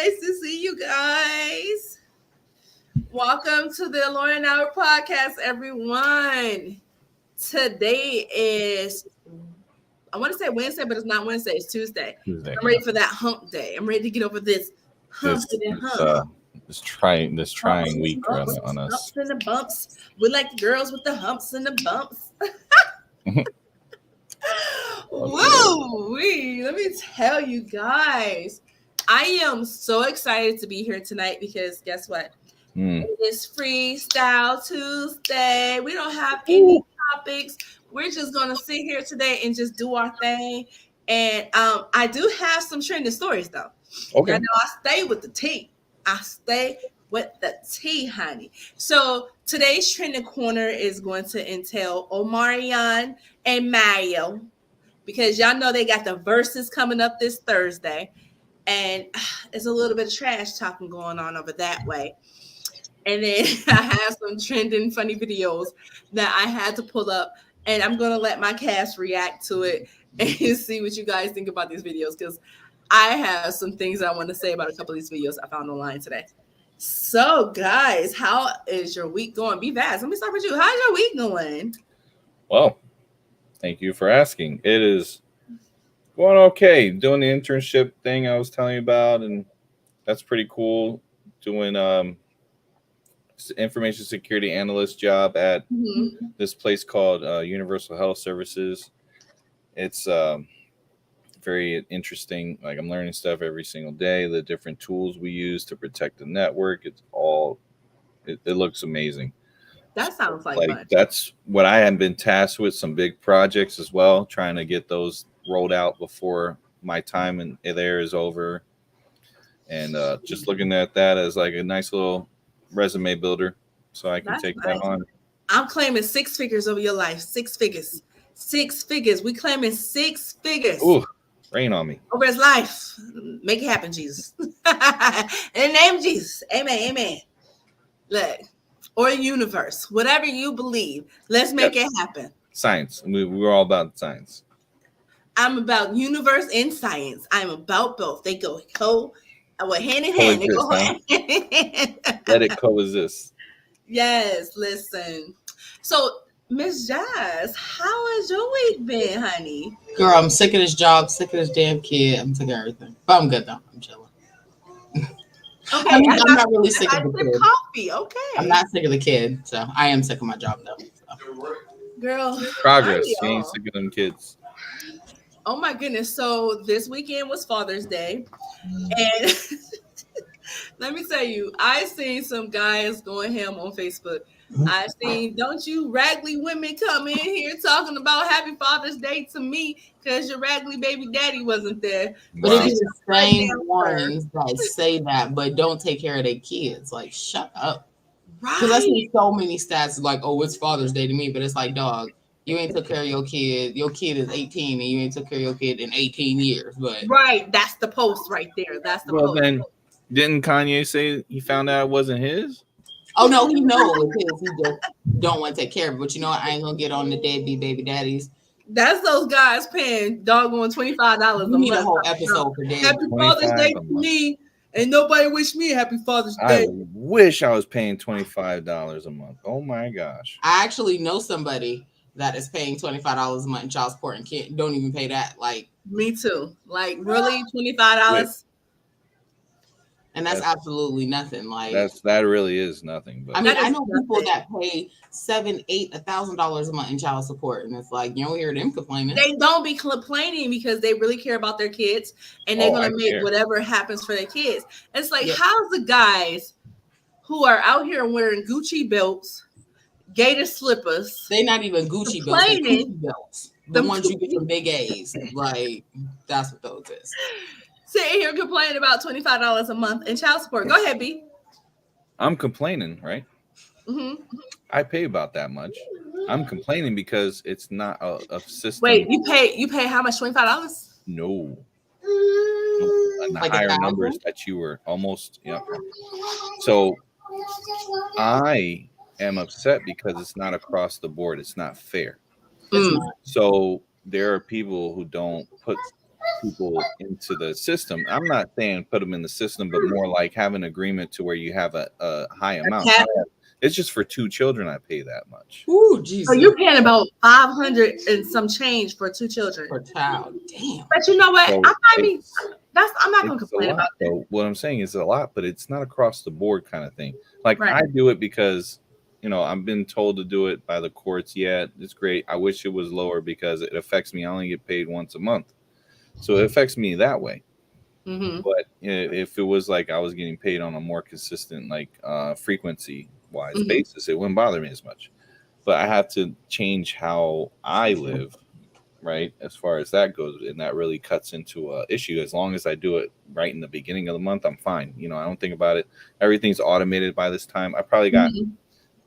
nice to see you guys. Welcome to the Lauren Hour podcast, everyone. Today is, I want to say Wednesday, but it's not Wednesday. It's Tuesday. I'm ready for that hump day. I'm ready to get over this hump. This trying week on us. Humps and the bumps. We like the girls with the humps and the bumps. Whoa, let me tell you guys, I am so excited to be here tonight because guess what? It is Freestyle Tuesday. We don't have any topics. We're just gonna sit here today and just do our thing. And I do have some trending stories though. Okay. I know I stay with the tea. Honey. So today's trending corner is going to entail Omarion and Mario, because y'all know they got the verses coming up this Thursday, and it's a little bit of trash talking going on over that way. And then I have some trending funny videos that I had to pull up, and I'm gonna let my cast react to it and see what you guys think about these videos, because I have some things I want to say about a couple of these videos I found online today. So, guys, how is your week going? Be fast. Let me start with you. How's your week going? Well, thank you for asking. It is going okay. Doing the internship thing I was telling you about, and that's pretty cool. Doing information security analyst job at this place called Universal Health Services. It's very interesting. Like, I'm learning stuff every single day. The different tools we use to protect the network. It looks amazing. That sounds like fun. That's what I have been tasked with. Some big projects as well, trying to get those rolled out before my time in there is over. And just looking at that as like a nice little resume builder, so I can take that on. I'm claiming 6 figures over your life. 6 figures. 6 figures. We claiming 6 figures. Ooh, rain on me. Over his life. Make it happen, Jesus. In the name of Jesus. Amen. Amen. Look, or universe, whatever you believe. Let's make it happen. Science. We're all about science. I'm about universe and science. I'm about both. They go hand in hand. They go hand in hand. Let it coexist. Yes, listen. So, Miss Jazz, how has your week been, honey? Girl, I'm sick of this job, sick of this damn kid. I'm sick of everything. But I'm good though. I'm chilling. Okay, I'm not really sick of the kid. Coffee, okay. I'm not sick of the kid, so I am sick of my job though. So. Girl, progress. You ain't sick of them kids. Oh my goodness. So this weekend was Father's Day. And let me tell you, I seen some guys going ham on Facebook. I seen, don't you raggedy women come in here talking about Happy Father's Day to me because your raggedy baby daddy wasn't there. But it is the same ones that say that, but don't take care of their kids. Like, shut up. Right. Because I see so many stats like, oh, it's Father's Day to me, but it's like, dog, you ain't took care of your kid. Your kid is 18 and you ain't took care of your kid in 18 years. But right, that's the post right there. That's the post. Then didn't Kanye say he found out it wasn't his? Oh no, he knows it was his. He just don't want to take care of it. But you know what? I ain't gonna get on the deadbeat baby daddies. That's those guys paying doggone $25 a month. Need a whole episode for that. Happy Father's Day to me, and nobody wish me Happy Father's Day. I wish I was paying $25 a month. Oh my gosh! I actually know somebody that is paying $25 a month in child support and don't even pay that. Like me too. Like really, $25. And that's absolutely nothing. Like that really is nothing. But I mean, I know people that pay $7,000, $8,000 a month in child support, and it's like you don't hear them complaining. They don't be complaining because they really care about their kids, and they're gonna make whatever happens for their kids. It's like, how's the guys who are out here wearing Gucci belts, gator slippers? They not even Gucci belts. They Gucci belts. The ones you get from Big A's. Like that's what those is. Sitting here complaining about $25 a month in child support. Go ahead, B. I'm complaining, right? Mm-hmm. I pay about that much. I'm complaining because it's not a system. Wait, you pay how much? $25? No. The like higher numbers that you were almost. Yeah. So I am upset because it's not across the board. It's not fair. So there are people who don't put people into the system. I'm not saying put them in the system, but more like have an agreement to where you have a high amount. cap. It's just for 2 children I pay that much. Ooh, Jesus. So you're paying about 500 and some change for 2 children. Per child. Damn. But you know what? So I'm not gonna it's complain a lot, about that. though. What I'm saying is a lot, but it's not across the board kind of thing. Like Right. I do it because I've been told to do it by the courts. Yeah, it's great. I wish it was lower because it affects me. I only get paid once a month, so it affects me that way. Mm-hmm. But if it was like I was getting paid on a more consistent, like frequency wise Mhm. basis, it wouldn't bother me as much. But I have to change how I live, right? As far as that goes, and that really cuts into a issue. As long as I do it right in the beginning of the month, I'm fine. I don't think about it. Everything's automated by this time. I probably got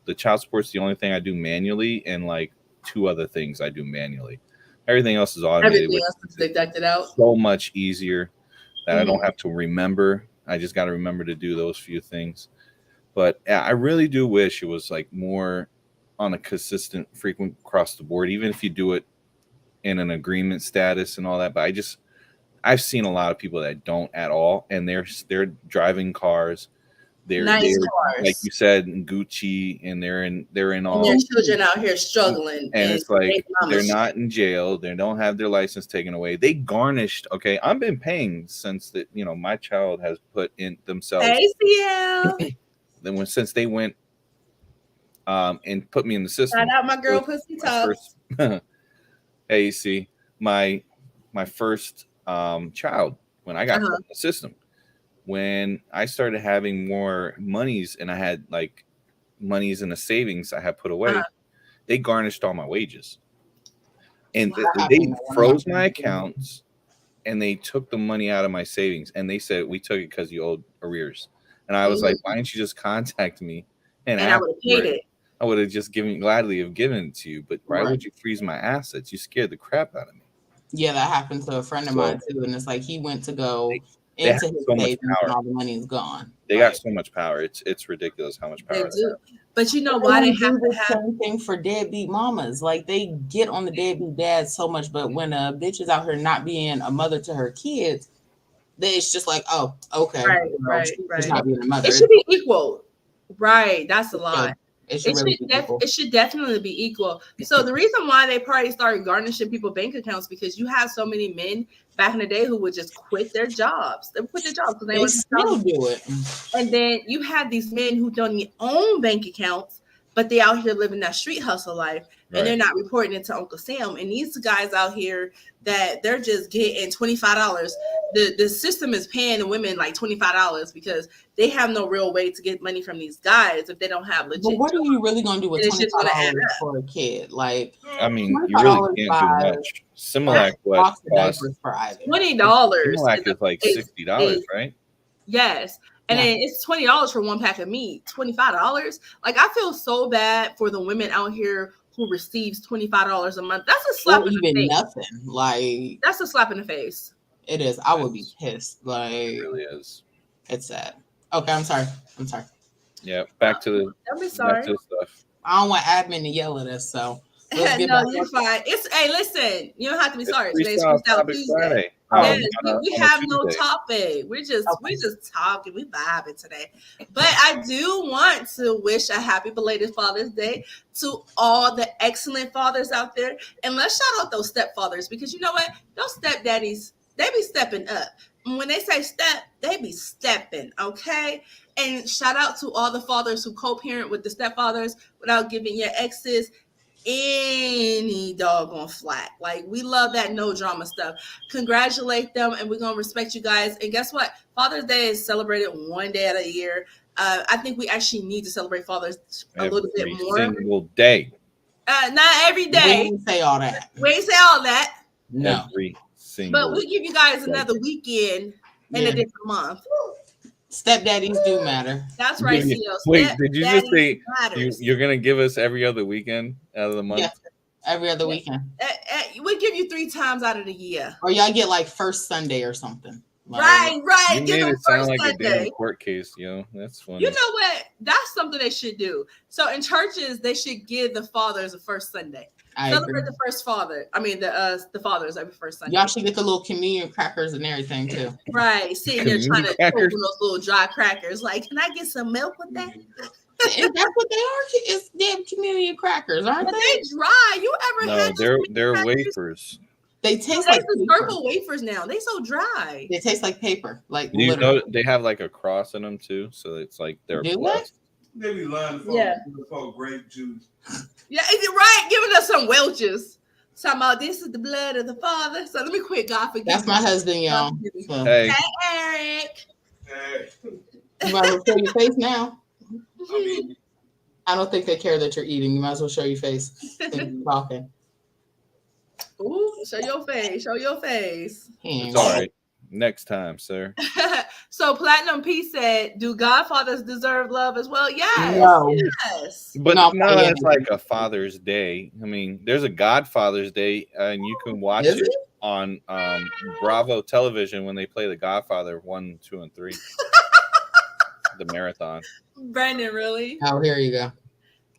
the child support's the only thing I do manually, and like 2 other things I do manually. Everything else is automated. Everything else is deducted out. So much easier that I don't have to remember. I just got to remember to do those few things. But I really do wish it was like more on a consistent, frequent across the board, even if you do it in an agreement status and all that. But I've seen a lot of people that don't at all, and they're driving cars. They're cars, like you said, in Gucci, and they're in all. And their children out here struggling, and it's like they're not in jail. They don't have their license taken away. They garnished. Okay, I've been paying since that. My child has put in themselves. ACL. Then since they went, and put me in the system. Shout out my girl Pussy Talk. Hey, you see my first child when I got put in the system. When I started having more monies and I had like monies in the savings I had put away, they garnished all my wages. And they froze my accounts and they took the money out of my savings. And they said, we took it because you owed arrears. And I was like, why didn't you just contact me? And I would have paid it. I would have just gladly have given it to you. But why would you freeze my assets? You scared the crap out of me. Yeah, that happened to a friend of mine too. And it's like he went to go into his savings and all the money is gone. They got so much power. It's ridiculous how much power they do. But you know why they have do the same thing for deadbeat mamas. Like they get on the deadbeat dads so much, but when a bitch is out here not being a mother to her kids, it's just like, oh, okay, right. Not being a mother. It should be equal, right? That's a lie. It should definitely be equal. So the reason why they probably started garnishing people's bank accounts because you have so many men back in the day who would just quit their jobs. They quit their jobs because they want to still do it. And then you have these men who don't even own bank accounts, but they out here living that street hustle life, and they're not reporting it to Uncle Sam. And these guys out here that they're just getting $25. The system is paying the women like $25 because they have no real way to get money from these guys if they don't have legit. But what are you really going to do with $25 for a kid? Like, I mean, you really can't do much. Similac costs $20. Similac is like $60, right? Yes. And then it's $20 for one pack of meat, $25. Like, I feel so bad for the women out here who receives $25 a month. That's a slap in the face. Nothing. Like, that's a slap in the face. It is. I would be pissed. Like, it really is. It's sad. Okay, I'm sorry. Yeah, back to the. Don't be sorry. Back to the stuff. I don't want admin to yell at us, so. No, you're fine. Listen, you don't have to be sorry. Today's Freestyle Tuesday. Yes, we have no topic. We're just talking. We vibing today. But I do want to wish a happy belated Father's Day to all the excellent fathers out there. And let's shout out those stepfathers because you know what? Those stepdaddies, they be stepping up. And when they say step, they be stepping, okay? And shout out to all the fathers who co-parent with the stepfathers without giving your exes any doggone flack. Like, we love that no drama stuff. Congratulate them, and we're gonna respect you guys. And guess what? Father's Day is celebrated one day out of the year. I think we actually need to celebrate fathers a little bit more. Every single day. Not every day. We didn't say all that. We ain't say all that. No. Every single. But we'll give you guys another weekend in a different month. Stepdaddies do matter. That's right, CEO. Wait, did you just say you're going to give us every other weekend out of the month? Yeah, every other weekend. We'll give you 3 times out of the year. Or y'all get like first Sunday or something. Like, right. You made it sound like a damn court case, That's funny. You know what? That's something they should do. So in churches, they should give the fathers a first Sunday. I Celebrate agree. the first father. I mean the fathers every first Sunday. Y'all should get the little communion crackers and everything too. Right, sitting there trying to Crackers? open those little dry crackers. Like, can I get some milk with that? And that's what they are. It's damn communion crackers, aren't But they? they dry. You ever No, had they're crackers? wafers. They They taste like the paper. purple wafers now. They so dry. They taste like paper. Like You literally. know they have like a cross in them too, so it's like they're Do plus. They be lying for Yeah. grape juice. Yeah, right. Giving us some Welch's. Talking about this is the blood of the father. So let me quit. God forgive That's my me. husband, y'all. So, Hey, Hey, Eric. Hey, you might as well show your face now. I mean, I don't think they care that you're eating. You might as well show your face. Since you're talking. Ooh, show your face. Show your face. it's all right. Next time, sir. So Platinum P said, "Do godfathers deserve love as well?" Yes. No. Yes. But No, no, yeah. it's like a Father's Day. I mean, there's a Godfather's Day, and you can watch Is it on Bravo Television when they play The Godfather 1, 2, and 3. The marathon. Brandon, really? Oh, here you go.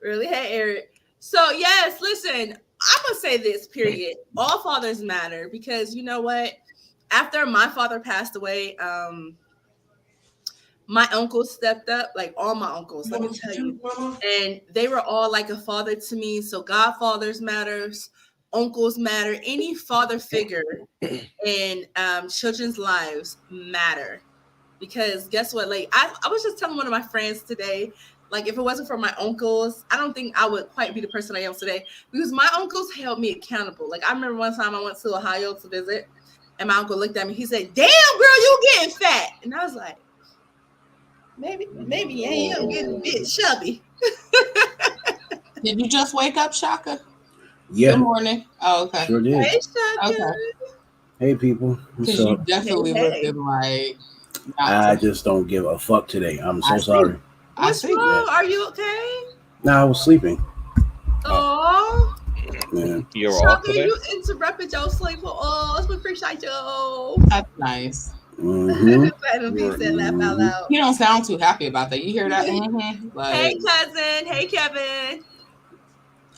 Really? Hey, Eric. So, yes, listen, I'm going to say this, period. All fathers matter because you know what? After my father passed away, my uncles stepped up, like all my uncles, let me tell you. And they were all like a father to me. So, godfathers matters, uncles matter. Any father figure in children's lives matter. Because guess what? Like, I was just telling one of my friends today, like, if it wasn't for my uncles, I don't think I would quite be the person I am today because my uncles held me accountable. Like, I remember one time I went to Ohio to visit and my uncle looked at me. He said, "Damn, girl, you getting fat." And I was like, maybe yeah, I'm getting a bit chubby. Did you just wake up, Shaka? Yeah, Good morning. Oh, okay. sure did. Hey, Shaka. Okay. Hey, people. What's Because you up? definitely Hey. looking like. not I to- just don't give a fuck today. I'm so I see. sorry. I What's see. wrong? Are you okay? Nah, I was sleeping. Oh, Yeah. You're off Shaka, today? you interrupted your sleep for us. We appreciate you. That's nice. Mm-hmm. Platinum P said laugh out loud. You don't sound too happy about that. You hear that? Mm-hmm. Like, Hey, cousin. Hey, Kevin.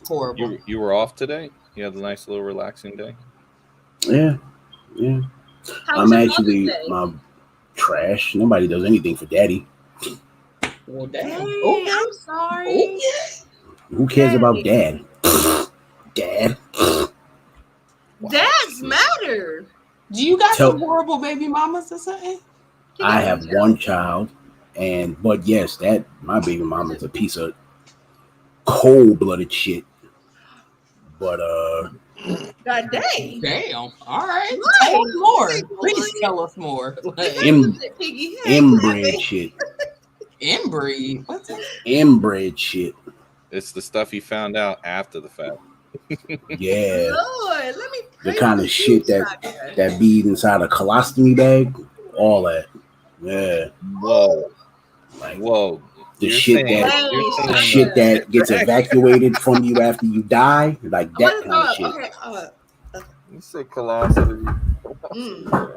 horrible. You were off today? You had a nice little relaxing day? Yeah. Yeah. How was I'm your actually Mother's Day? my trash. Nobody does anything for daddy. Well, damn. Dang, Okay. I'm sorry. Okay. Who cares about dad? Dad. Dads matter. Do you got Tell- some horrible baby mamas or something? I have one child, but yes, that my baby mama's a piece of cold-blooded shit. But God dang. Damn. All right. Right. Tell us more. Right. Please tell us more. Like, Piggy. Hey, inbred Kevin. shit. inbreed. What's that? Inbred shit. It's the stuff you found out after the fact. Yeah. Lord, let me The pray kind for of shit you, that Shaka. that be inside a colostomy bag, all that. Yeah, Whoa. like Whoa. the You're shit saying- that you're Hey, the saying shit that gets evacuated from you after you die, like I that wanna kind of throw shit. up. Okay. You said colostomy. Mm.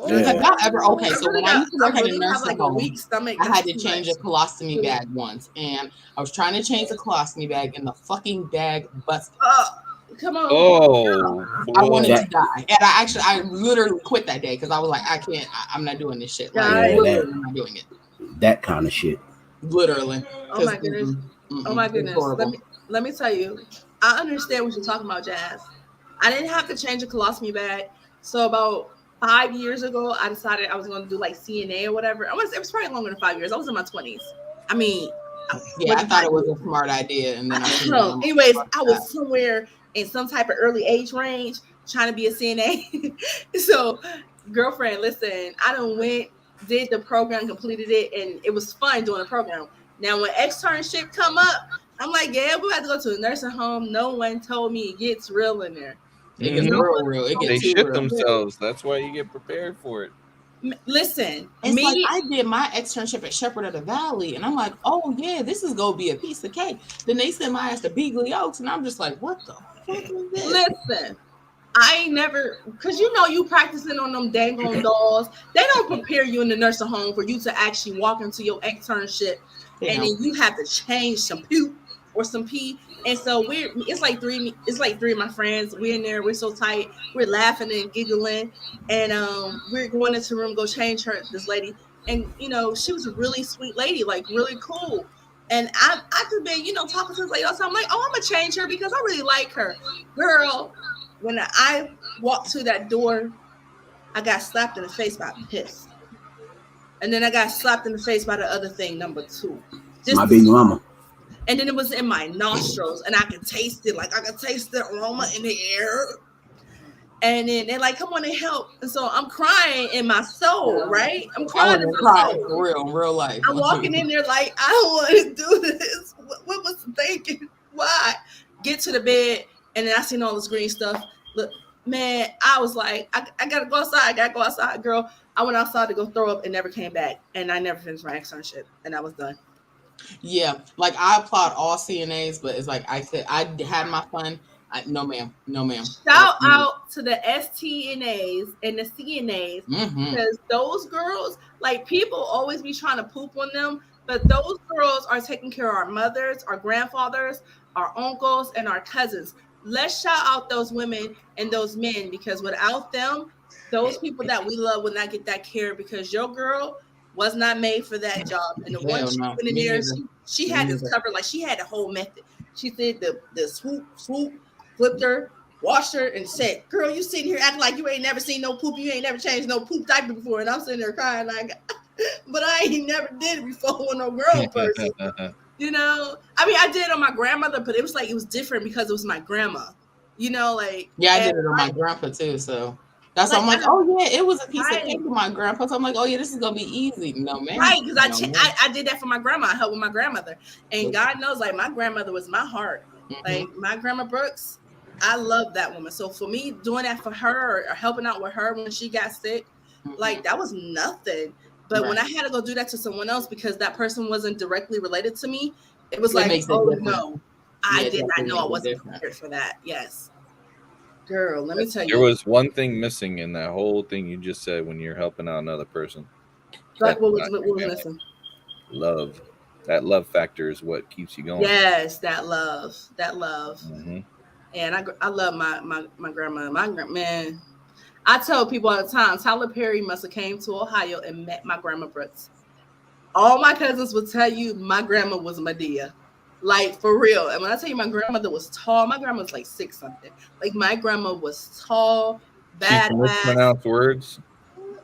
Have y'all ever? Okay, I so really when I used to work at a really have nursing like a home, weak stomach. I had to That's too change much. a colostomy bag once, and I was trying to change the colostomy bag, and the fucking bag busted. Come on. Oh. I wanted whoa. to die, and I literally quit that day because I was like, I can't. I'm not doing this shit. Like, Yeah, literally, I'm not doing it. That kind of shit. Literally. Oh my goodness. Oh my It's goodness. horrible. Let me tell you. I understand what you're talking about, Jazz. I didn't have to change a colostomy bag. So about 5 years ago, I decided I was going to do like CNA or whatever. It was probably longer than 5 years. I was in my 20s. I mean, Yeah, I thought it was a smart idea, and then no. Anyways, I was somewhere in some type of early age range trying to be a CNA. So, girlfriend, listen, I done went, did the program, completed it, and it was fun doing the program. Now, when externship come up, I'm like, yeah, we have to go to a nursing home. No one told me it gets real in there. It gets Mhm. real. It They gets too shit real. themselves. That's why you get prepared for it. Listen, It's me, like I did my externship at Shepherd of the Valley, and I'm like, oh yeah, this is gonna be a piece of cake. Then they sent my ass to Beagley Oaks, and I'm just like, what the fuck is this? listen. I ain't never, because you know you practicing on them dang on dolls. They don't prepare you in the nursing home for you to actually walk into your externship and Damn. then you have to change some poop or some pee. And so it's like three of my friends. We're in there, we're so tight, we're laughing and giggling, and we're going into the room, go change this lady. And she was a really sweet lady, like really cool. And I could be, talking to this lady all the time. I'm like, oh, I'm gonna change her because I really like her. Girl, when I walked to that door, I got slapped in the face by piss. And then I got slapped in the face by the other thing, number 2. My baby mama. And then it was in my nostrils, and I could taste it. Like I could taste the aroma in the air. And then they're like, come on and help. And so I'm crying in my soul, right? I'm crying in my soul. For real, in real life. I'm walking in there like, I don't want to do this. What was the thinking? Why? Get to the bed, and then I seen all this green stuff. Look, man, I was like, I gotta go outside. I gotta go outside, girl. I went outside to go throw up and never came back. And I never finished my externship, and I was done. Yeah, like I applaud all CNAs, but it's like I had my fun. No, ma'am. Shout out to the STNAs and the CNAs, because those girls, like, people always be trying to poop on them, but those girls are taking care of our mothers, our grandfathers, our uncles, and our cousins. Let's shout out those women and those men, because without them, those people that we love will not get that care, because your girl was not made for that job. And the one she went in there, she had this covered, like she had a whole method. She did the swoop, flipped her, washed her, and said, girl, you sitting here acting like you ain't never seen no poop. You ain't never changed no poop diaper before. And I'm sitting there crying like, but I ain't never did it before with no grown person. I mean, I did it on my grandmother, but it was different because it was my grandma. Like, yeah, I did it on my grandpa too. So that's why I'm like, oh yeah, it was a piece of cake for my grandpa. So I'm like, oh yeah, this is gonna be easy. No, man. Right, because I did that for my grandma. I helped with my grandmother. And God knows, like, my grandmother was my heart. Like, my Grandma Brooks, I love that woman. So for me, doing that for her or helping out with her when she got sick, like, that was nothing. But when I had to go do that to someone else because that person wasn't directly related to me, it was like, oh no, I did not know I wasn't prepared for that. Yes. Girl, let me tell you. There was one thing missing in that whole thing you just said when you're helping out another person. Like, what was missing? Love. That love factor is what keeps you going. Yes, that love. Mm-hmm. And I love my grandma. Man, I tell people all the time, Tyler Perry must have came to Ohio and met my Grandma Brooks. All my cousins will tell you my grandma was Medea. Like, for real. And when I tell you my grandmother was tall, my grandma was like 6 something. Like, my grandma was tall, badass. She mispronounce words?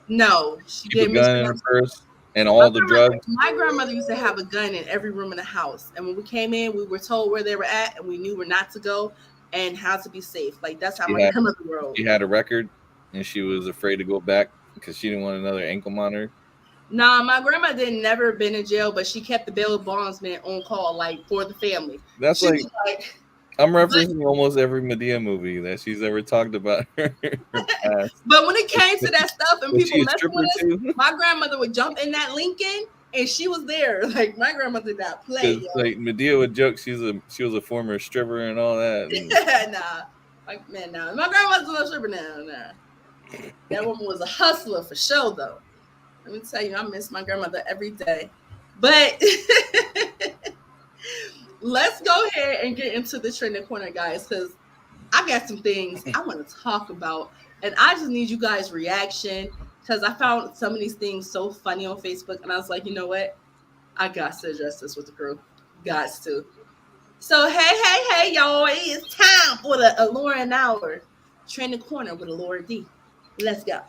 No, she didn't mispronounce words. And all the drugs. My grandmother used to have a gun in every room in the house. And when we came in, we were told where they were at, and we knew where not to go and how to be safe. Like, that's how my grandmother rolled. She had a record, and she was afraid to go back because she didn't want another ankle monitor. Nah, my grandma didn't never been in jail, but she kept the bail bondsman on call, like, for the family. That's like I'm referencing almost every Medea movie that she's ever talked about. But when it came to that stuff and people messing with us, my grandmother would jump in that Lincoln and she was there. Like, my grandmother did not play. Like, Medea would joke she was a former stripper and all that. And nah. Like, man, nah. My grandmother's no stripper now. Nah. That woman was a hustler for sure, though. Let me tell you, I miss my grandmother every day. But let's go ahead and get into the trending corner, guys, because I got some things I want to talk about, and I just need you guys' reaction, because I found some of these things so funny on Facebook, and I was like, you know what? I got to address this with the crew. Got to. So, hey, y'all, it's time for the Allure and Hour trending corner with Allure D. Let's go.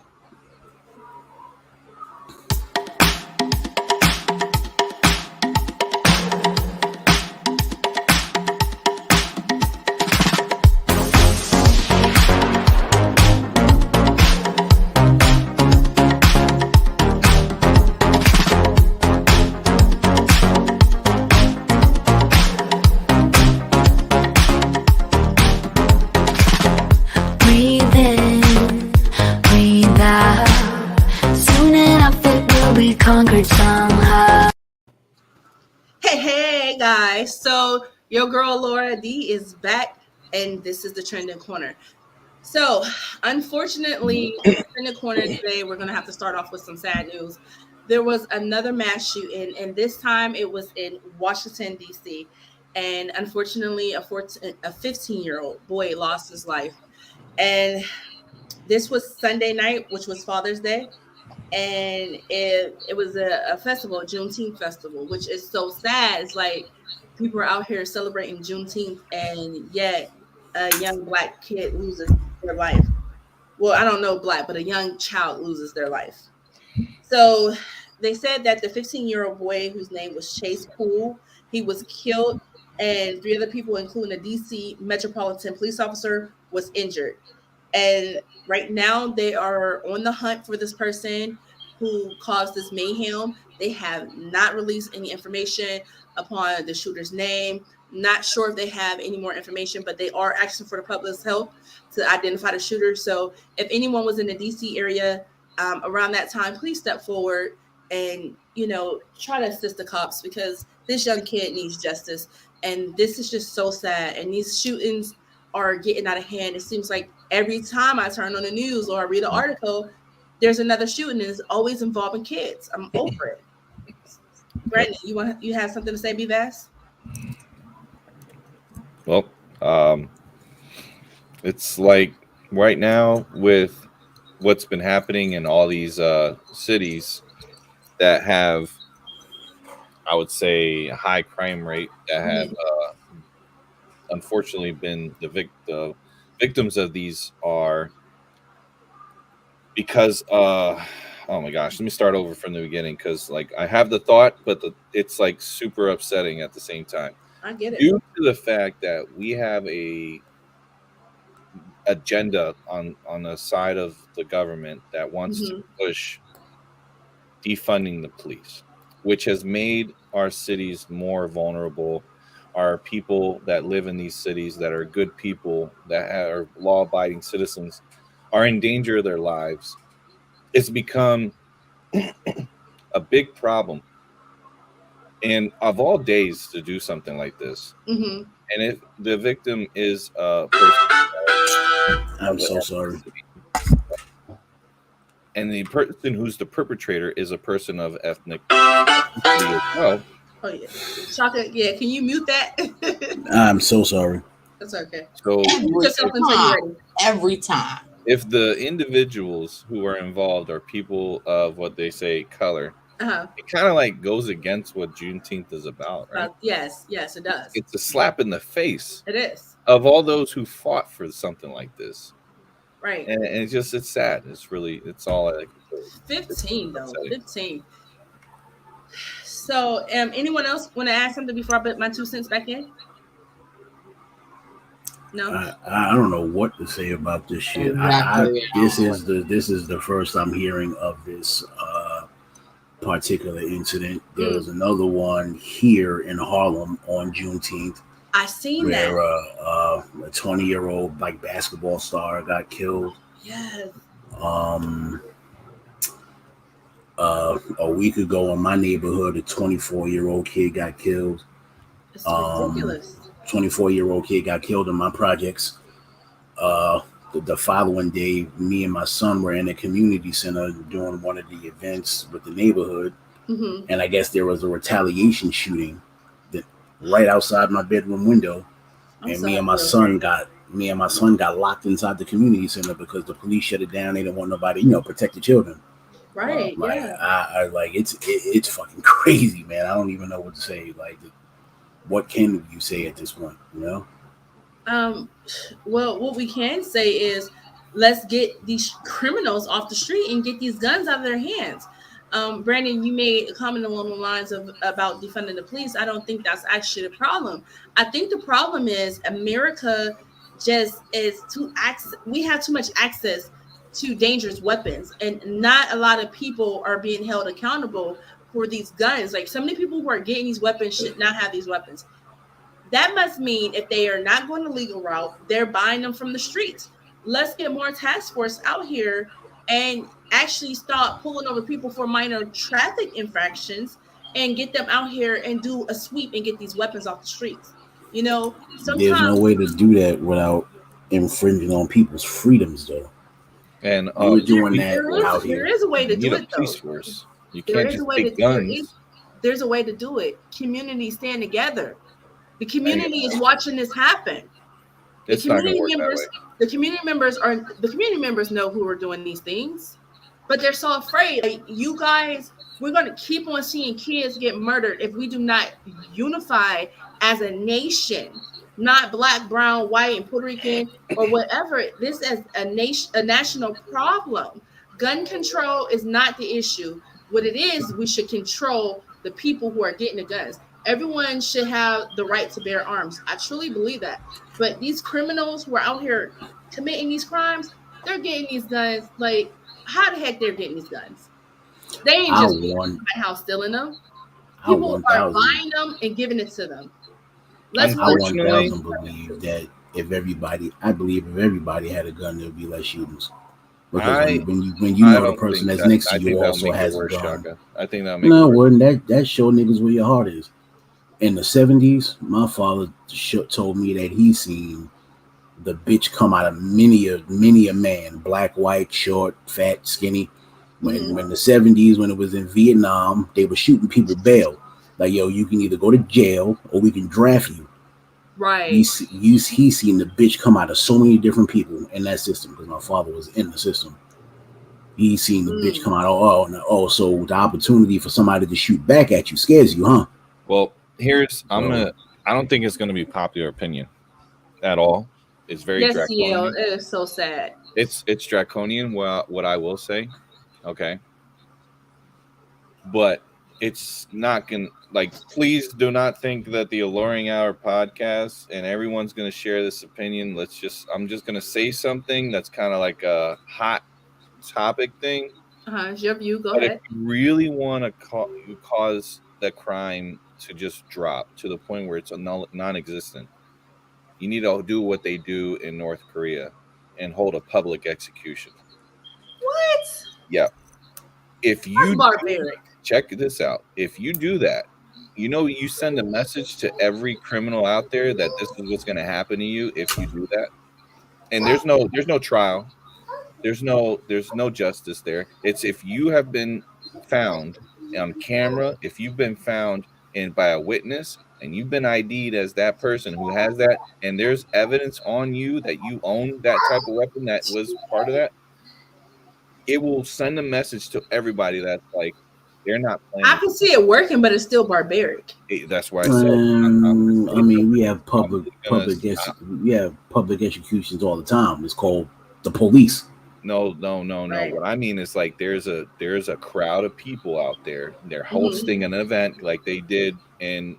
Conquered somehow. Hey guys, so your girl Laura D is back, and this is the trending corner. So unfortunately, in the trending corner today, we're gonna have to start off with some sad news. There was another mass shooting, and this time it was in Washington, D.C. and unfortunately, a 15-year-old boy lost his life. And this was Sunday night, which was Father's Day, and it was a festival, a Juneteenth festival, which is so sad. It's like people are out here celebrating Juneteenth, and yet a young Black kid loses their life. Well, I don't know Black, but a young child loses their life. So they said that the 15-year-old boy, whose name was Chase Poole, he was killed, and 3 other people, including a DC Metropolitan Police officer, was injured. And right now, they are on the hunt for this person who caused this mayhem. They have not released any information upon the shooter's name. Not sure if they have any more information, but they are asking for the public's help to identify the shooter. So if anyone was in the DC area around that time, please step forward and, try to assist the cops, because this young kid needs justice. And this is just so sad. And these shootings are getting out of hand. It seems like every time I turn on the news or I read an article, there's another shooting, and it's always involving kids. I'm over it. Brandon, you have something to say, B-Vass? Well, it's like right now with what's been happening in all these cities that have, I would say, a high crime rate, that have unfortunately been the victims of these are because oh my gosh, let me start over from the beginning, because like I have the thought, but it's like super upsetting at the same time. I get it. Due to the fact that we have a agenda on the side of the government that wants to push defunding the police, which has made our cities more vulnerable. Our people that live in these cities that are good people, that are law-abiding citizens, are in danger of their lives. It's become a big problem. And of all days to do something like this, and if the victim is a person, I'm so sorry. And the person who's the perpetrator is a person of ethnic as well. Oh yeah, Shaka. Yeah, can you mute that? I'm so sorry. That's okay. So Every time. if the individuals who are involved are people of what they say color, it kind of like goes against what Juneteenth is about, right? Yes, it does. It's a slap in the face. It is. Of all those who fought for something like this. Right. And it's sad. It's all like 15 though. 15. So anyone else want to add something before I put my 2 cents back in? No. I don't know what to say about this shit. This is the first I'm hearing of this particular incident. There was another one here in Harlem on Juneteenth. I seen where a 20-year-old like basketball star got killed. Yes. A week ago in my neighborhood, a 24-year-old kid got killed. It's ridiculous. 24-year-old kid got killed in my projects. The following day, me and my son were in a community center doing one of the events with the neighborhood, and I guess there was a retaliation shooting that right outside my bedroom window, and me and my son got locked inside the community center because the police shut it down. They didn't want nobody, protect the children. Right. I like it's fucking crazy, man. I don't even know what to say. Like, what can you say at this point? Well, what we can say is let's get these criminals off the street and get these guns out of their hands. Brandon, you made a comment along the lines of about defunding the police. I don't think that's actually the problem. I think the problem is America just is we have too much access to dangerous weapons, and not a lot of people are being held accountable for these guns. Like, so many people who are getting these weapons should not have these weapons. That must mean if they are not going the legal route, they're buying them from the streets. Let's get more task force out here and actually start pulling over people for minor traffic infractions and get them out here and do a sweep and get these weapons off the streets. Sometimes there's no way to do that without infringing on people's freedoms, though. And we're doing that out here. There is a way to do it, though. Police force. You can't just take guns. There's a way to do it. Communities stand together. The community is watching this happen. It's not going to work that way. The community members know who are doing these things, but they're so afraid. Like, you guys, we're going to keep on seeing kids get murdered if we do not unify as a nation, not black, brown, white, and Puerto Rican or whatever. This is a national problem. Gun control is not the issue. What it is, we should control the people who are getting the guns. Everyone should have the right to bear arms. I truly believe that. But these criminals who are out here committing these crimes, they're getting these guns. Like, how the heck they're getting these guns? They ain't just in my house stealing them. People are buying them and giving it to them. I 1,000 believe that if everybody had a gun, there would be less shootings. Because when you know the person that's next to you also has a gun. I think that makes that show niggas where your heart is. In the 70s, my father told me that he seen the bitch come out of many a man, black, white, short, fat, skinny. When the 70s, when it was in Vietnam, they were shooting people bail. Like, yo, you can either go to jail or we can draft you. Right. He seen the bitch come out of so many different people in that system because my father was in the system. He seen the bitch come out. So the opportunity for somebody to shoot back at you scares you, huh? Well, I don't think it's gonna be popular opinion at all. It's very draconian. It is so sad. It's draconian. What I will say, okay, but it's not gonna please do not think that the Alluring Hour podcast and everyone's gonna share this opinion. I'm just gonna say something that's kind of like a hot topic thing. It's your view. Go but ahead. If you really want to cause the crime to just drop to the point where it's non-existent, you need to do what they do in North Korea and hold a public execution. What? Yeah. If you barbaric. Check this out. If you do that, you send a message to every criminal out there that this is what's going to happen to you if you do that. And there's no trial. There's no justice there. It's if you have been found on camera, if you've been found by a witness and you've been ID'd as that person who has that, and there's evidence on you that you own that type of weapon that was part of that, it will send a message to everybody that's like, they're not playing. I can see it working, but it's still barbaric. That's why I said. We have public executions all the time. It's called the police. No. Right. What I mean is there's a crowd of people out there. They're hosting an event like they did in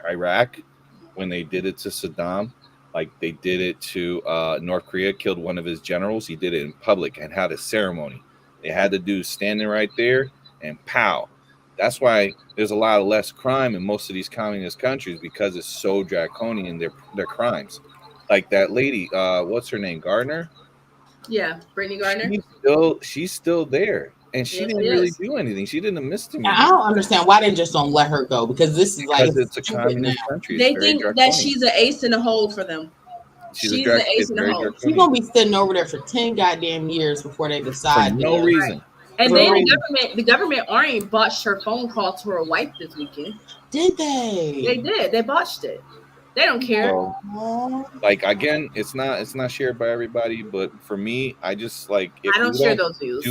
Iraq when they did it to Saddam. Like they did it to North Korea, killed one of his generals. He did it in public and had a ceremony. They had the dude standing right there and pow. That's why there's a lot of less crime in most of these communist countries because it's so draconian, their crimes. Like that lady, what's her name? Gardner? Yeah, Brittany Gardner. She's still there. And she didn't really do anything. She didn't misdemeanor. I don't understand why they just don't let her go because this is it's a communist country. They think that she's an ace in the hole for them. She's an ace in the hole. She's gonna be sitting over there for 10 goddamn years before they decide. For no reason. And then the government already botched her phone call to her wife this weekend. Did they? They did. They botched it. They don't care. So, again, it's not shared by everybody, but for me, I just if I don't share those views.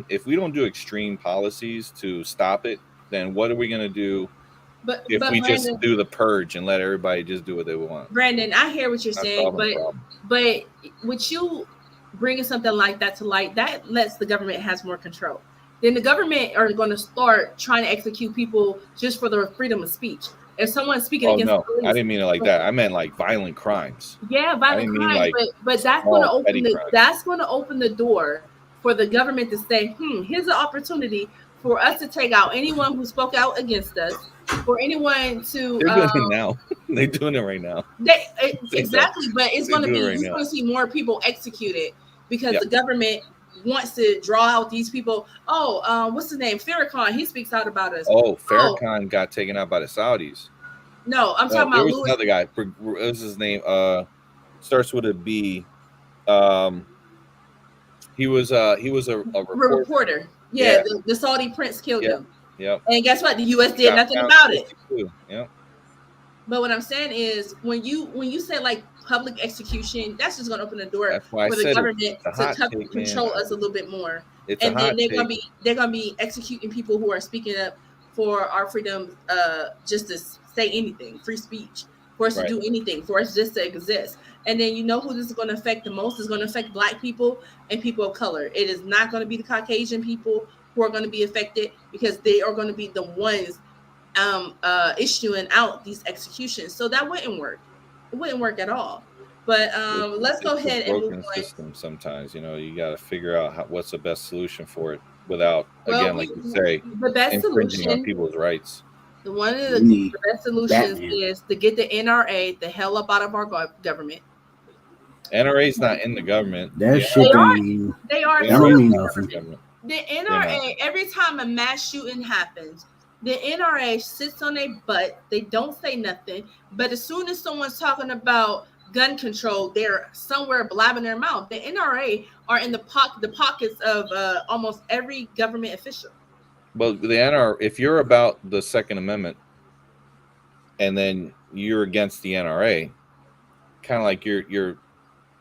If we don't do extreme policies to stop it, then what are we gonna do? But we Brandon, just do the purge and let everybody just do what they want? Brandon, I hear what you're saying, but with you bringing something like that to light, that lets the government has more control. Then the government are going to start trying to execute people just for their freedom of speech. If someone's speaking against the police, I didn't mean it like that. I meant violent crimes. Yeah, violent crimes. But that's going to open the door for the government to say, here's an opportunity for us to take out anyone who spoke out against us, for anyone to. They're doing it now. They're doing it right now. Exactly, but it's going to be. You're going to see more people executed because the government wants to draw out these people. What's his name? Farrakhan. He speaks out about us. Farrakhan got taken out by the Saudis. No, I'm talking about Louis. Another guy. What was his name? Starts with a B. He was a reporter. Yeah. The Saudi prince killed him. Yep. And guess what? The U.S. did nothing about it. Yep. But what I'm saying is, when you say like public execution, that's just going to open the door That's why I for the said government it's a to hot take, man. control us a little bit more. It's a And then hot take. they're gonna be executing people who are speaking up for our freedom, just to say anything, free speech, for us Right. to do anything, for us just to exist. And then you know who this is going to affect the most? Is going to affect Black people and people of color. It is not going to be the Caucasian people who are going to be affected, because they are going to be the ones issuing out these executions. So that wouldn't work. It wouldn't work at all. But let's go It's a ahead and move broken on. system sometimes. You know, you got to figure out what's the best solution for it without, Well, again, like you say, the best infringing on solution, people's rights. one of We the need best solutions Batman. is to get the NRA the hell up out of our government. NRA's not in the government. That Yeah, shit They are. don't mean They are that don't too. mean nothing. government. The NRA, every time a mass shooting happens, the NRA sits on their butt. They don't say nothing. But as soon as someone's talking about gun control, they're somewhere blabbing their mouth. The NRA are in the pockets of almost every government official. Well, the NRA, if you're about the Second Amendment and then you're against the NRA, kind of like you're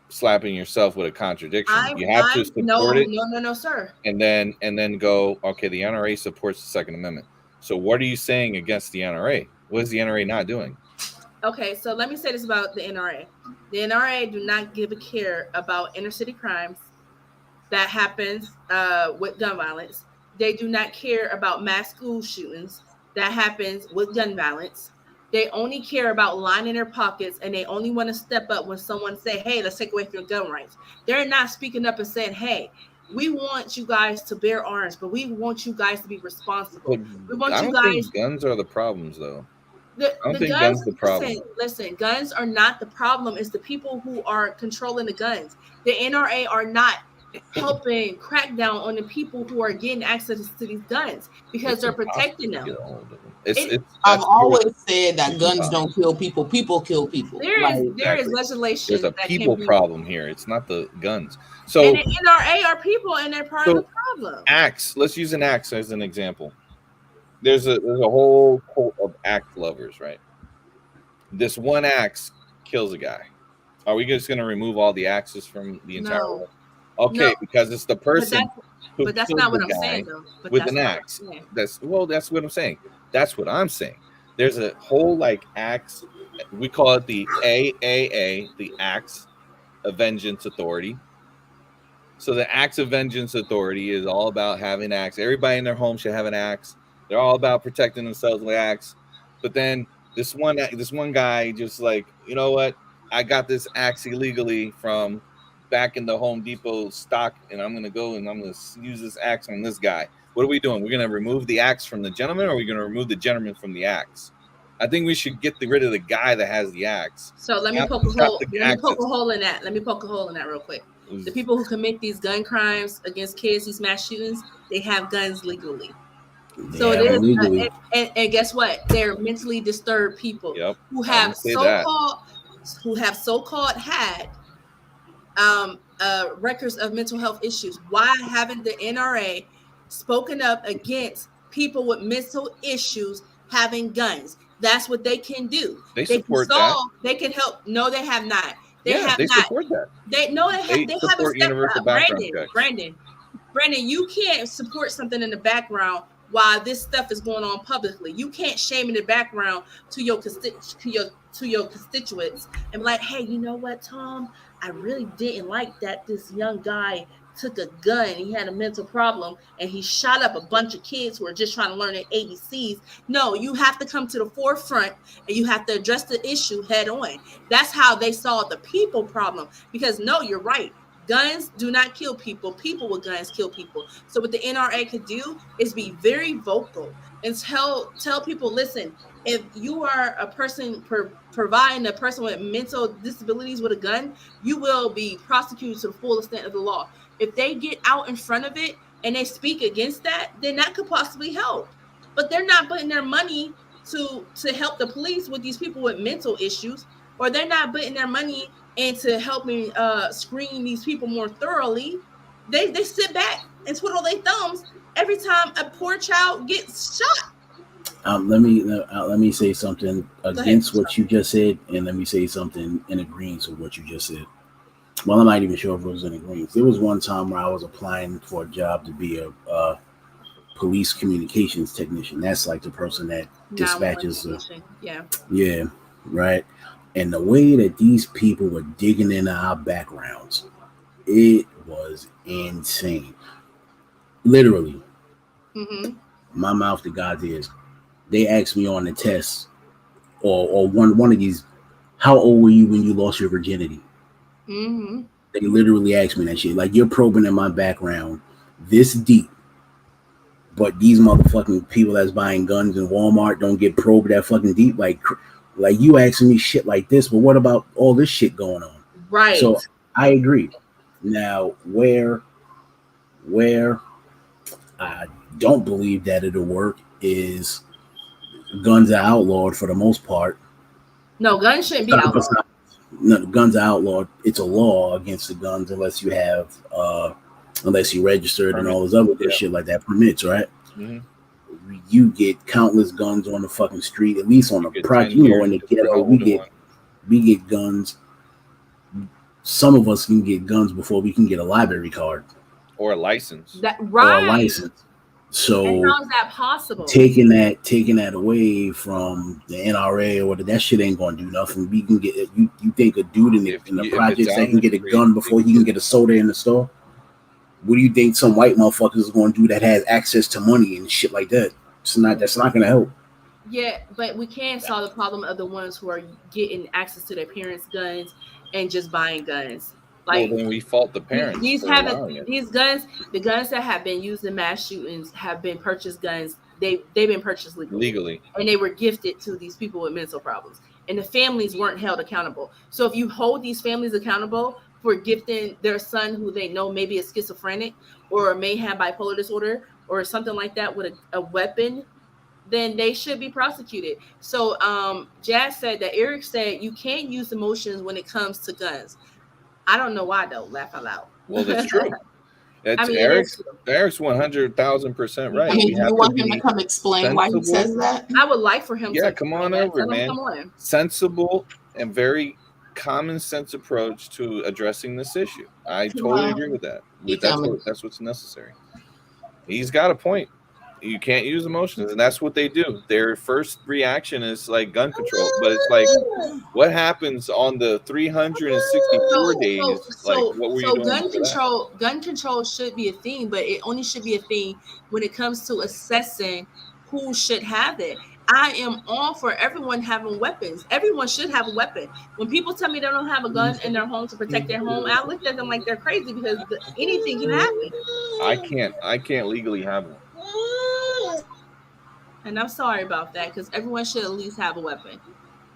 slapping yourself with a contradiction. You have to support it, No, sir. and then go, okay, the NRA supports the Second Amendment. So what are you saying against the NRA? What is the NRA not doing? Okay, so let me say this about the NRA. The NRA do not give a care about inner city crimes that happens with gun violence. They do not care about mass school shootings that happens with gun violence. They only care about lining their pockets, and they only want to step up when someone say, hey, let's take away your gun rights. They're not speaking up and saying, hey, we want you guys to bear arms, but we want you guys to be responsible. We want I you don't guys. think guns are the problems, though. I don't think guns are the problem. Listen, guns are not the problem. It's the people who are controlling the guns. The NRA are not helping crack down on the people who are getting access to these guns, because they're protecting them. I've always said that guns don't kill people. People kill people. There is legislation. There's a that people can be, problem here. It's not the guns. So and the NRA are people, and they're part of the problem. Axe. Let's use an axe as an example. There's a whole cult of axe lovers, right? This one axe kills a guy. Are we just going to remove all the axes from the entire world? Okay, No. because it's the person. But that's not what I'm saying, though. With an axe. That's what I'm saying. That's what I'm saying. There's a whole like axe. We call it the AAA, the Axe of Vengeance Authority. So the Axe of Vengeance Authority is all about having axe. Everybody in their home should have an axe. They're all about protecting themselves with axe. But then this one guy just like, you know what? I got this axe illegally from back in the Home Depot stock, and I'm going to go and I'm going to use this axe on this guy. What are we doing? We're going to remove the axe from the gentleman, or are we going to remove the gentleman from the axe? I think we should get rid of the guy that has the axe. So let me poke a hole. Let me poke a hole in that. Let me poke a hole in that real quick. The people who commit these gun crimes against kids, these mass shootings, they have guns legally. So it is, and guess what? They're mentally disturbed people who have so-called had records of mental health issues. Why haven't the NRA spoken up against people with mental issues having guns? That's what they can do. They support that. They can help. No, they have not. They support that. They haven't stepped up. Brandon, you can't support something in the background while this stuff is going on publicly. You can't shame in the background to your constituents and be like, hey, you know what, Tom? I really didn't like that this young guy took a gun. He had a mental problem and he shot up a bunch of kids who are just trying to learn their ABCs. No, you have to come to the forefront and you have to address the issue head on. That's how they solve the people problem. Because no, you're right. Guns do not kill people. People with guns kill people. So what the NRA could do is be very vocal and tell people, listen, if you are a person providing a person with mental disabilities with a gun, you will be prosecuted to the full extent of the law. If they get out in front of it and they speak against that, then that could possibly help. But they're not putting their money to help the police with these people with mental issues, or they're not putting their money into helping screen these people more thoroughly. They sit back and twiddle their thumbs every time a poor child gets shot. Let me say something ahead. against what you just said, and let me say something in agreement with what you just said. Well, I'm not even sure if it was in agreement. There was one time where I was applying for a job to be a police communications technician. That's like the person that 911 dispatches. technician. Yeah. Yeah, right. And the way that these people were digging into our backgrounds, it was insane. Literally, Mm-hmm. my mouth to God's ears. They asked me on the test, or one of these, how old were you when you lost your virginity? Mm-hmm. They literally asked me that shit. Like, you're probing in my background this deep, but these motherfucking people that's buying guns in Walmart don't get probed that fucking deep. Like you asking me shit like this, but what about all this shit going on? Right. So I agree. Now, where I don't believe that it'll work is guns are outlawed for the most part. No, guns shouldn't be outlawed. No, guns are outlawed. It's a law against the guns unless you have unless you registered and all this other shit like that permits, right? Mm-hmm. You get countless guns on the fucking street, at least on the project. You know, in the ghetto, we get guns. Some of us can get guns before we can get a library card or a license. Right. Or a license. So and how is that possible? Taking that away from the NRA or that shit ain't gonna do nothing. We can get you think a dude in the projects that can get a gun before he can get a soda in the store? What do you think some white motherfuckers is gonna do that has access to money and shit like that? That's not gonna help. Yeah, but we can't solve the problem of the ones who are getting access to their parents' guns and just buying guns. Like, well, then we fault the parents. These guns, the guns that have been used in mass shootings have been purchased guns. They've been purchased legally, and they were gifted to these people with mental problems, and the families weren't held accountable. So if you hold these families accountable for gifting their son, who they know maybe is schizophrenic or may have bipolar disorder or something like that, with a weapon, then they should be prosecuted. So Jazz said that Eric said you can't use emotions when it comes to guns. I don't know why though. Laugh out loud. Well, that's true. That's Eric's 100,000% right. I mean, you want him to come explain why he says that? I would like for him to. Yeah, come on over, man. Come on. Sensible and very common sense approach to addressing this issue. I totally agree with that. That's what's necessary. He's got a point. You can't use emotions, and that's what they do. Their first reaction is like gun control, but it's like, what happens on the 364 days? What were you doing? Gun control should be a thing, but it only should be a thing when it comes to assessing who should have it. I am all for everyone having weapons. Everyone should have a weapon. When people tell me they don't have a gun in their home to protect their home, I look at them like they're crazy because anything can happen. I can't legally have one. And I'm sorry about that, because everyone should at least have a weapon.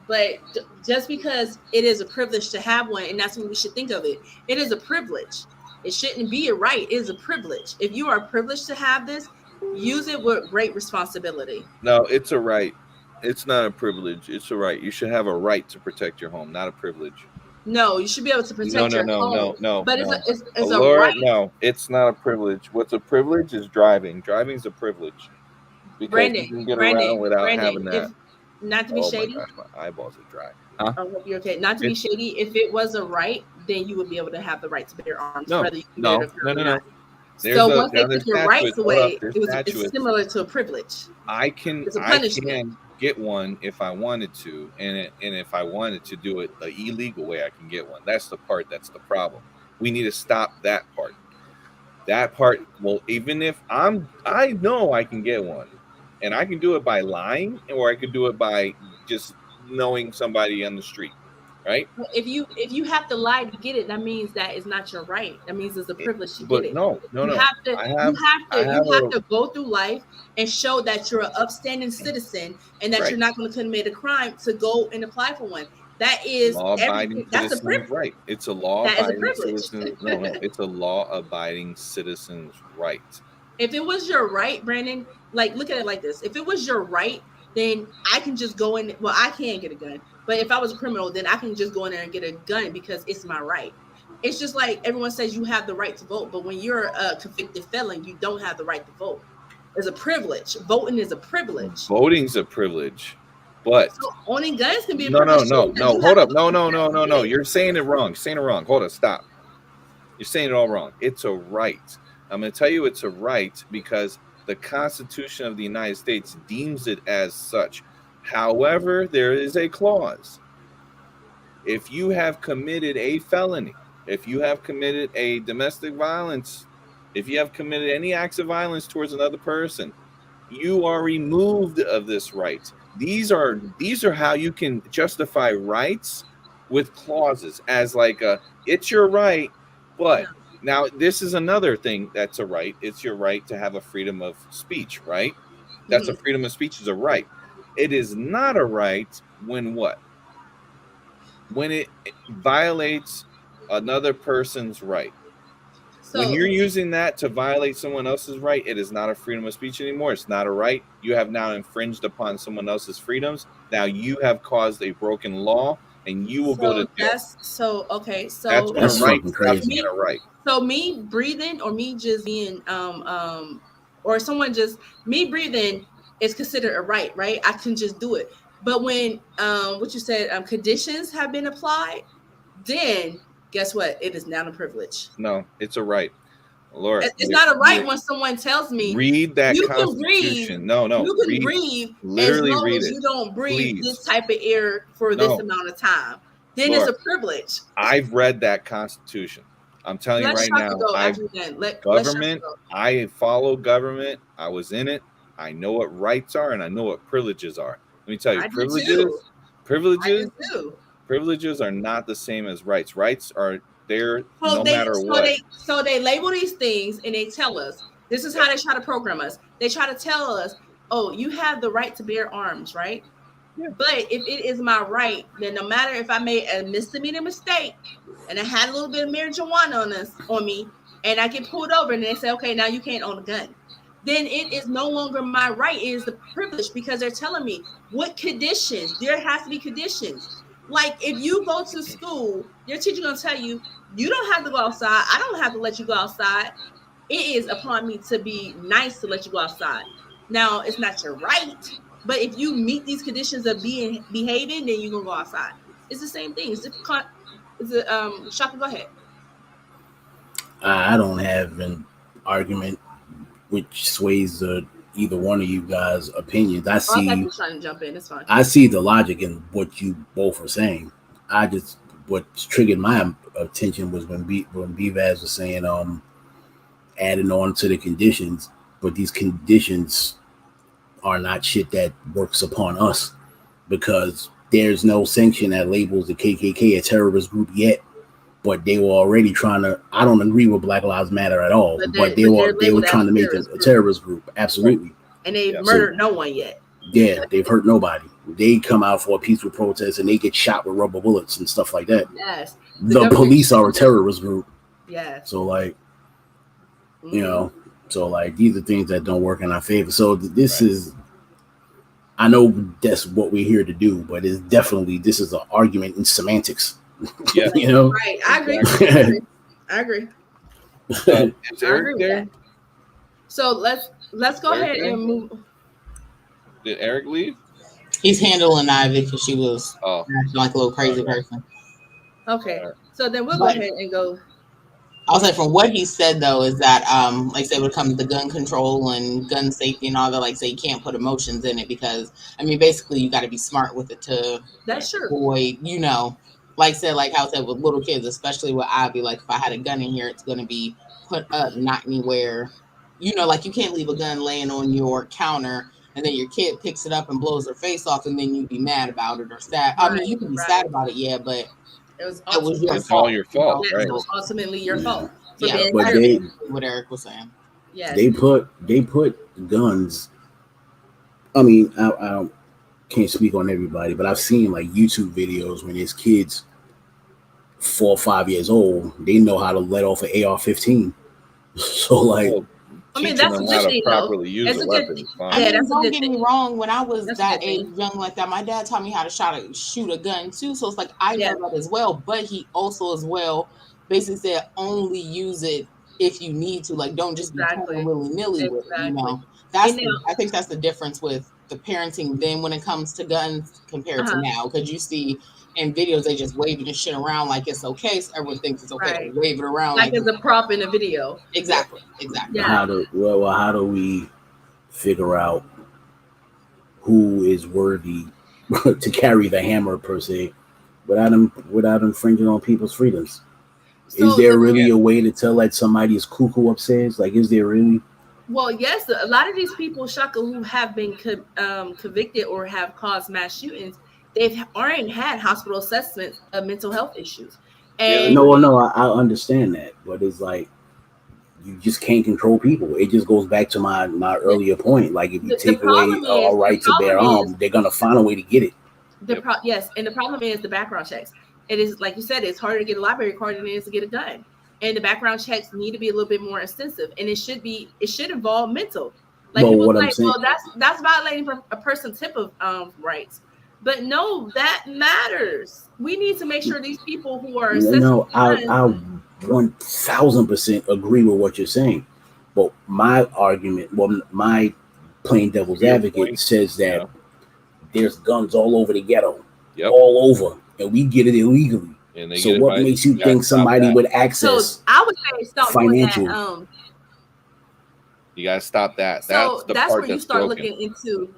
But just because it is a privilege to have one, and that's what we should think of it. It is a privilege. It shouldn't be a right. It is a privilege. If you are privileged to have this, use it with great responsibility. No, it's a right. It's not a privilege. It's a right. You should have a right to protect your home, not a privilege. No, you should be able to protect your home. No. But it's a right. No, it's not a privilege. What's a privilege is driving. Driving is a privilege. Because Brandon, you can get around without having that. Not to be shady. My gosh, my eyeballs are dry. I hope you're okay. Not to be shady. If it was a right, then you would be able to have the right to bear arms. No. So once they took your rights away, it's similar to a privilege. I can get one if I wanted to, and if I wanted to do it the illegal way, I can get one. That's the part that's the problem. We need to stop that part. That part. Well, even if I know I can get one, and I can do it by lying, or I could do it by just knowing somebody on the street, right? If you have to lie to get it, that means that is not your right. That means it's a privilege to get it. No. You have to go through life and show that you're an upstanding citizen and that you're not going to commit a crime to go and apply for one. That is that's a privilege. Right. It's a law-abiding citizen. No, it's a law-abiding citizen's right. If it was your right, Brandon, like look at it like this. If it was your right, then I can just go in. Well, I can't get a gun. But if I was a criminal, then I can just go in there and get a gun because it's my right. It's just like everyone says you have the right to vote. But when you're a convicted felon, you don't have the right to vote. is a privilege. Voting is a privilege. Voting's a privilege, but So owning guns can be a no. privilege. too, because you Hold have up. to No. vote for You're saying it wrong. Hold on. Stop. You're saying it all wrong. It's a right. I'm going to tell you it's a right because the Constitution of the United States deems it as such. However, there is a clause. If you have committed a felony, if you have committed a domestic violence, if you have committed any acts of violence towards another person, you are removed of this right. These are how you can justify rights with clauses as like it's your right, but now this is another thing that's a right. It's your right to have a freedom of speech, right? That's a freedom of speech is a right. It is not a right when what? When it violates another person's right. So When you're using that to violate someone else's right, it is not a freedom of speech anymore. It's not a right. You have now infringed upon someone else's freedoms. Now you have caused a broken law, and you will go to jail. That's okay. So That's when That's a right fucking stops crazy. being a right. So me breathing or me just being or someone just me breathing is considered a right? I can just do it. But when what you said conditions have been applied, then guess what? It is now a privilege. No, it's a right. Laura, It's not a right when someone tells me read that you can Constitution. breathe. No, You can read, breathe literally as long read as it. you don't breathe Please. this type of air for this No. amount of time. Then Laura, it's a privilege. I've read that Constitution. I'm telling you right now, government, I follow government. I was in it. I know what rights are and I know what privileges are. Let me tell you, I do privileges are not the same as rights. Rights are there So matter what. So they label these things and they tell us this is how they try to program us. They try to tell us, oh, you have the right to bear arms, right? Yeah. But if it is my right, then no matter if I made a misdemeanor mistake and I had a little bit of marijuana on me, and I get pulled over and they say, okay, now you can't own a gun, then it is no longer my right. It is the privilege because they're telling me what conditions. There has to be conditions. Like if you go to school, your teacher gonna tell you, you don't have to go outside. I don't have to let you go outside. It is upon me to be nice to let you go outside. Now, it's not your right, but if you meet these conditions of behaving, then you're gonna go outside. It's the same thing. Shaka, go ahead. I don't have an argument which sways either one of you guys' opinions. I thought you see. were trying to jump in. It's fine. I see the logic in what you both are saying. What triggered my attention was when B-Vaz was saying, adding on to the conditions, but these conditions are not shit that works upon us because there's no sanction that labels the KKK a terrorist group yet. But they were already trying to. I don't agree with Black Lives Matter at all. But they were trying to make them a terrorist group. Absolutely. And they've murdered no one yet. Yeah, they've hurt nobody. They come out for a peaceful protest and they get shot with rubber bullets and stuff like that. Yes. The police are a terrorist group. Yes. So like, you know, so like these are things that don't work in our favor. So this is. I know that's what we're here to do, but it's definitely this is an argument in semantics. Yeah, you know. Right. I agree. I agree. Is Eric there? So let's go ahead and move. Did Eric leave? He's handling Ivy because she was acting like a little crazy person. Okay. So then we'll go ahead and go. I'll say from what he said though is that like say when it comes to gun control and gun safety and all that, like say you can't put emotions in it because I mean basically you got to be smart with it to avoid, you know, like said like how I said with little kids, especially with Ivy, like if I had a gun in here, it's gonna be put up, not anywhere, you know, like you can't leave a gun laying on your counter and then your kid picks it up and blows their face off and then you'd be mad about it or sad. I mean you can be sad about it, yeah, but it was all your fault, right? It was ultimately your fault. So yeah, but they, what Eric was saying. Yes. They put guns. I mean, I can't speak on everybody, but I've seen like YouTube videos when there's kids 4 or 5 years old, they know how to let off an AR-15. So like, I mean, that's a good thing, properly use a weapon. I mean, don't get me wrong. When I was that age, young like that, my dad taught me how to shoot a gun too. So it's like I know that as well. But he also as well basically said only use it if you need to. Like, don't just be Exactly. pulling willy-nilly with it, you Exactly. know. That's And now- I think that's the difference with the parenting then when it comes to guns compared to now. Because you see in videos they just waving this shit around like it's okay. So everyone thinks it's okay Right. to wave it around like it's a prop in a video. exactly. Yeah. How do we figure out who is worthy to carry the hammer per se without infringing on people's freedoms? So is there really a way to tell that somebody is cuckoo upstairs? Like, is there really? Well, yes, a lot of these people, Shaka, who have been convicted or have caused mass shootings, they've already had hospital assessments of mental health issues. And No, I understand that, but it's like you just can't control people. It just goes back to my earlier point. Like, if you take away our right to bear arms, they're gonna find a way to get it. Yes, and the problem is the background checks. It is, like you said, it's harder to get a library card than it is to get a gun. And the background checks need to be a little bit more extensive, and it should involve mental. Like, people like, well, that's violating a person's tip of rights. But no, that matters. We need to make sure these people who are no, I 1000% agree with what you're saying. But my argument, my plain devil's advocate says that there's guns all over the ghetto, all over, and we get it illegally. So what makes you think somebody would access? So I would say stop financial. Doing that, you gotta stop that. So that's where you start looking into.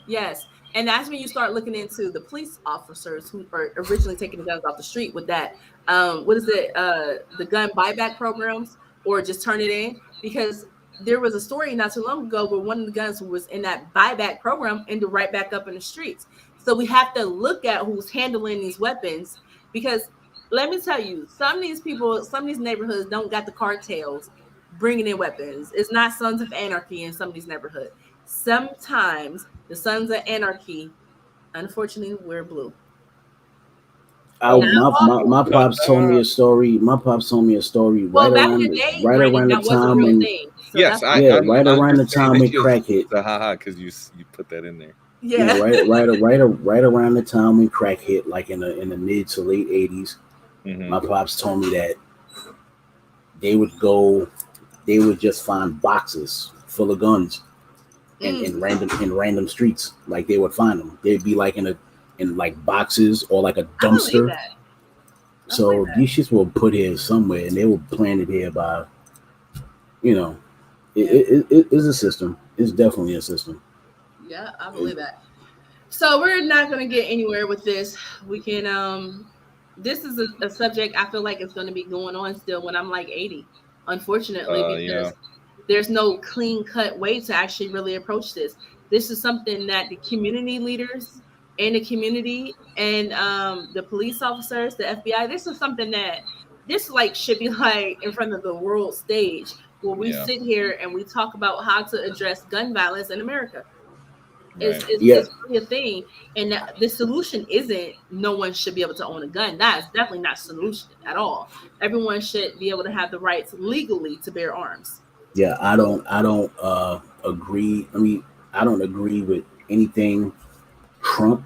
Yes, and that's when you start looking into the police officers who are originally taking the guns off the street with that. What is it? The gun buyback programs, or just turn it in, because there was a story not too long ago where one of the guns was in that buyback program ended right back up in the streets. So we have to look at who's handling these weapons, because let me tell you, some of these people, some of these neighborhoods don't got the cartels bringing in weapons. It's not Sons of Anarchy in some of these neighborhoods. Sometimes the Sons of Anarchy, unfortunately, wear blue. My pops told me a story. Right around the time when around the time when crack hit. Haha, because you put that in there. Yeah, right around the time when crack hit, like in the mid to late 80s. My pops told me that they would just find boxes full of guns in random streets. Like, they would find them. They'd be like in like boxes or like a dumpster. So these shits were put here somewhere, and they were planted here by, it is a system. It's definitely a system. Yeah, I believe that. So we're not going to get anywhere with this. We can, this is a subject I feel like it's going to be going on still when I'm like 80, unfortunately, because there's no clean cut way to actually really approach this. This is something that the community leaders in the community and the police officers, the FBI, this is something that should be like in front of the world stage, where we sit here and we talk about how to address gun violence in America. It's really a thing, and the solution isn't no one should be able to own a gun. That is definitely not a solution at all. Everyone should be able to have the rights legally to bear arms. Yeah, I don't agree. I mean, I don't agree with anything Trump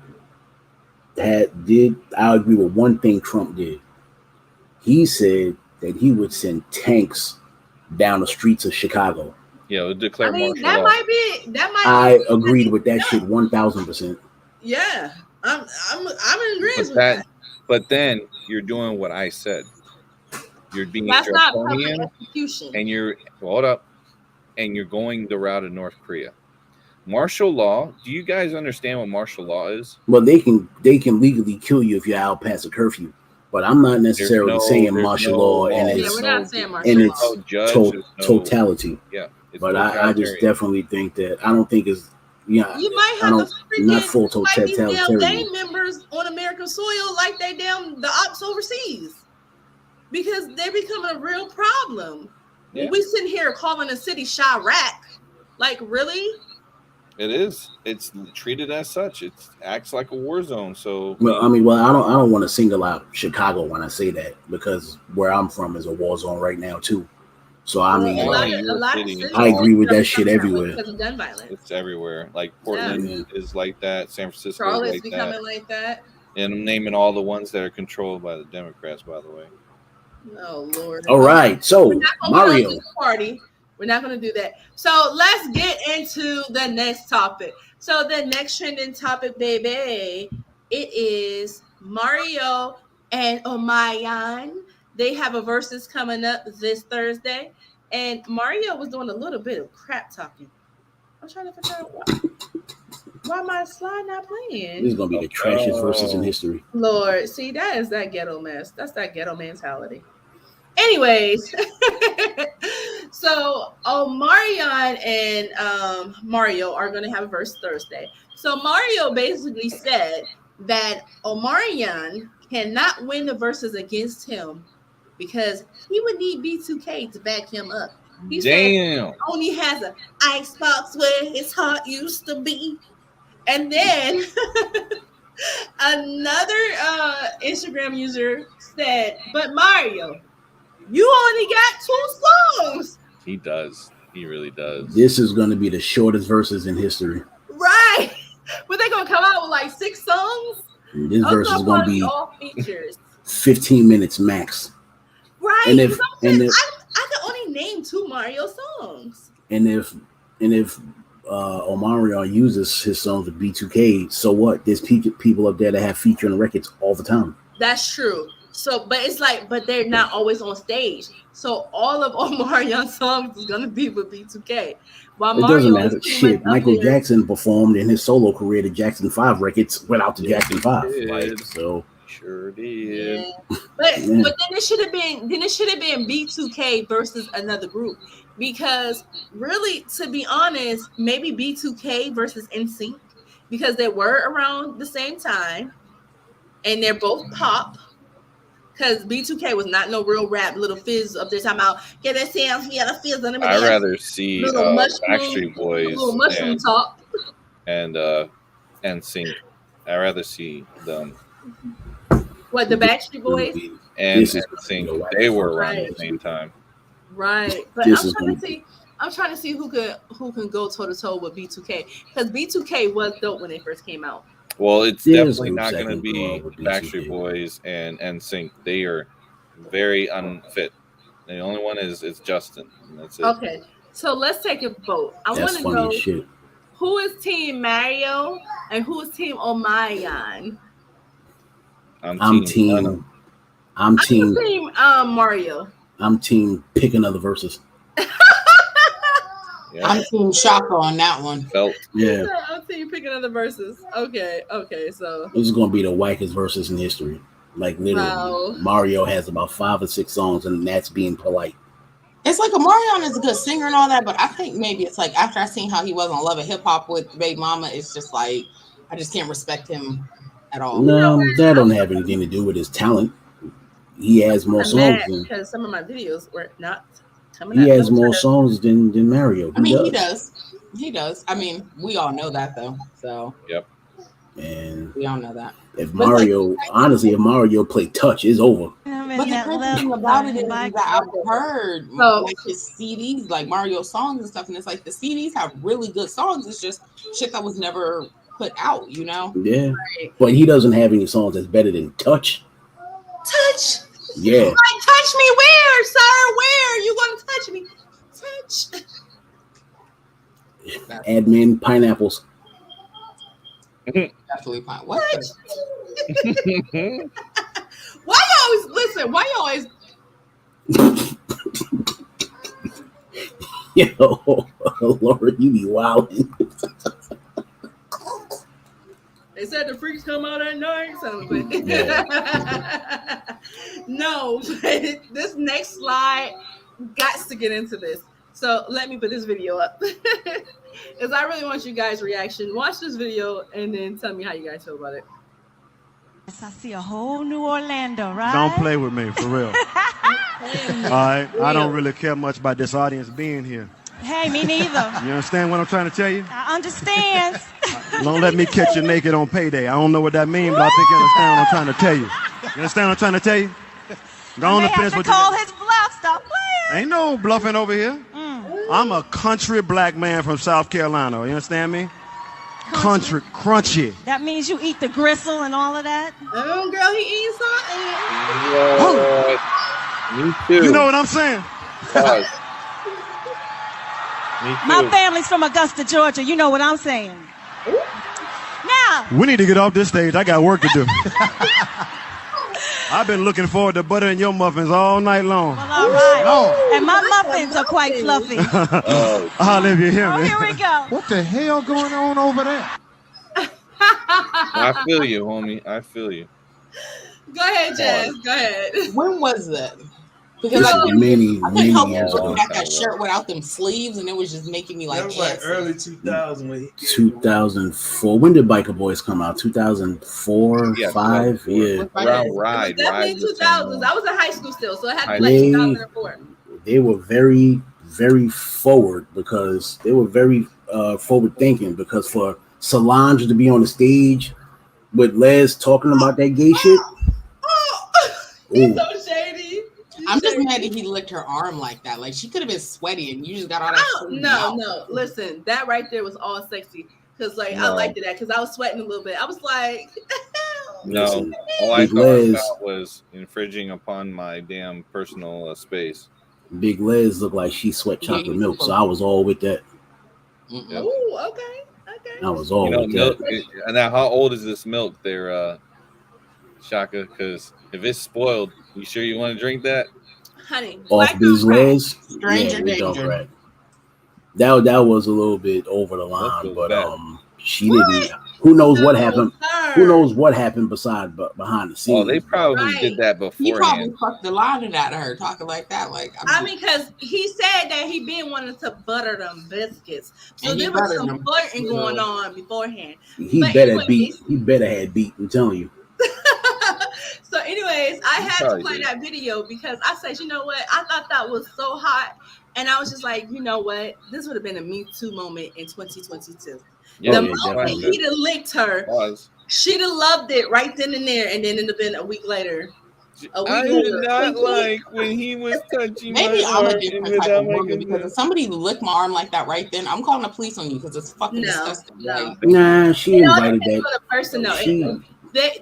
did. I agree with one thing Trump did. He said that he would send tanks down the streets of Chicago. Yeah, declare martial law. I agreed with that shit 1000%. Yeah, I'm in agreement with that. But then you're doing what I said. You're being draconian, and you're going the route of North Korea. Martial law. Do you guys understand what martial law is? Well, they can legally kill you if you're out past a curfew. But I'm not necessarily saying martial law and its totality. Yeah. But I just definitely think that I don't think it's you might have not full totalitarian gang members on American soil like they damn the ops overseas, because they're becoming a real problem. Yeah. When we sit here calling a city Chirac, like, really? It is. It's treated as such. It acts like a war zone. So I don't want to single out Chicago when I say that, because where I'm from is a war zone right now too. So I mean, I agree with that shit everywhere. Because of gun violence. It's everywhere. Like Portland is like that. San Francisco Charlotte's is becoming like that. And I'm naming all the ones that are controlled by the Democrats, by the way. Oh Lord. All right, so Mario. Party. We're not going to do that. So let's get into the next topic. So the next trending topic, baby, it is Mario and Omarion. They have a versus coming up this Thursday, and Mario was doing a little bit of crap talking. I'm trying to figure out why my slide not playing. This is gonna be the trashiest versus in history. Lord, see, that is that ghetto mess. That's that ghetto mentality. Anyways, so Omarion and Mario are going to have a verse Thursday. So Mario basically said that Omarion cannot win the verses against him because he would need B2K to back him up. He said only has an icebox where his heart used to be. And then another Instagram user said, but Mario, you only got 2 songs. He does. He really does. This is going to be the shortest verses in history. Right. But they're going to come out with like 6 songs? This verse is going to be all features. 15 minutes max. Right. And if I can only name 2 Mario songs. And if Omarion uses his songs with B2K, so what? There's people up there that have featuring records all the time. That's true. So, but it's like, but they're not always on stage. So all of Omarion's songs is gonna be with B2K. While it Mario doesn't matter. Shit, Michael Jackson performed in his solo career the Jackson 5 records without the Jackson 5. Like, so sure did. Yeah. But then it should have been B2K versus another group. Because really, to be honest, maybe B2K versus NSYNC, because they were around the same time and they're both pop. Because B2K was not no real rap, Little Fizz up there talking about, yeah, that sounds, yeah, that Fizz. I'd rather see Backstreet Boys little mushroom talk. and NSYNC. I'd rather see them. What, the Backstreet Boys? And NSYNC. They were around at the same time. Right. But I'm trying to see who can go toe to toe with B2K. Because B2K was dope when they first came out. Well, it's definitely not going to be Backstreet Boys and NSYNC. They are very unfit. The only one is Justin. That's it. Okay, so let's take a vote. I want to know who is Team Mario and who is Team Omarion. I'm team Mario. I'm team pick another verses. Yeah. I'm Team Shaka on that one. Yeah. I'm team pick another verses. Okay, so this is gonna be the wackest verses in history. Like literally, Mario has about 5 or 6 songs, and that's being polite. It's like Omarion is a good singer and all that, but I think maybe it's like after I seen how he was on Love and Hip Hop with Baby Mama, it's just like I just can't respect him at all. No, that don't have anything to do with his talent. He has more songs because some of my videos were not. He has more songs than Mario. He does. I mean, we all know that though. So yep. And we all know that. If Mario played Touch, it's over. But the crazy thing about it is that I've heard like his CDs, like Mario songs and stuff, and it's like the CDs have really good songs. It's just shit that was never put out, you know? Yeah. Right. But he doesn't have any songs that's better than Touch. Touch. Yeah. Like, touch me where, sir? Where you gonna touch me? Touch. Admin pineapples. Definitely fine. What? Why you always Yo, Lord, you be wilding. They said the freaks come out at night. No, but this next slide got to get into this. So let me put this video up. Because I really want you guys' reaction. Watch this video and then tell me how you guys feel about it. I see a whole new Orlando, right? Don't play with me, for real. All right? I don't really care much about this audience being here. Hey, me neither. You understand what I'm trying to tell you? I understand. Don't let me catch you naked on payday. I don't know what that means, but I think you understand what I'm trying to tell you. You understand what I'm trying to tell you? Go on and finish what you call his bluff. Stop playing. Ain't no bluffing over here. I'm a country black man from South Carolina. You understand me? Country, crunchy. That means you eat the gristle and all of that? Oh, girl, he eats something. Me too. You know what I'm saying? Pause. Me too. My family's from Augusta, Georgia. You know what I'm saying. Now, We need to get off this stage. I got work to do. I've been looking forward to buttering your muffins all night long. well, all right. And my muffins are quite fluffy. Oh, I'll if you hear Oh, me. here we go. What the hell going on over there? I feel you, homie. I feel you. Go ahead, Jazz. Go ahead. When was that? Because This I is couldn't many help years looking ago. at that shirt without them sleeves, and it was just making me like That was like antsy. early 2000 when he 2004. When did Biker Boys come out? 2004, Yeah, 5. 2004. Yeah, Around It was Ride. definitely Ride was 2000s. I was in high school still, so it had to be They- like 2004. they were very, very forward because they were very forward thinking. Because for Solange to be on the stage with Les talking about that gay shit, He's ooh, so shady. I'm just mad that he licked her arm like that. Like she could have been sweaty, and you just got all that. Oh, food no, out. no. Listen, that right there was all sexy. Because, like, I No. liked it because I was sweating a little bit. I was like, No, listen, all I Big thought Les, about was infringing upon my damn personal space. Big Les looked like she sweat chocolate milk, so I was all with that. Mm-mm. Yep. ooh, okay, okay. I was all You know, with milk. that. And now, how old is this milk there, Shaka? Because if it's spoiled, you sure you want to drink that? Honey, Off black Biz don't crack. Les, Stranger we don't danger. crack. That was a little bit over the line, was but bad. she didn't. Who knows what No, happened? sir. Who knows what happened behind the scenes? Oh, they probably Right. did that He probably beforehand. fucked the line out of her talking like that. Like I mean, because he said that he been wanting to butter them biscuits. So And he there was buttered some them. flirting Yeah. going on beforehand. He But better anyways- beat. He better had beat. I'm telling you. So, anyways, I had to probably play did. that video because I said, you know what? I thought that was so hot. And I was just like, you know what? This would have been a Me Too moment in 2022. Yeah, The yeah, moment definitely. he'd have licked her, was. she'd have loved it right then and there. And then it'd have been a week later. I did not like when he was touching maybe my I'm arm a different and type of without my woman because if consent. somebody licked my arm like that right then, I'm calling the police on you because it's fucking No, disgusting. no. Like, Nah, she You know, it invited depends that. on the person, though. She,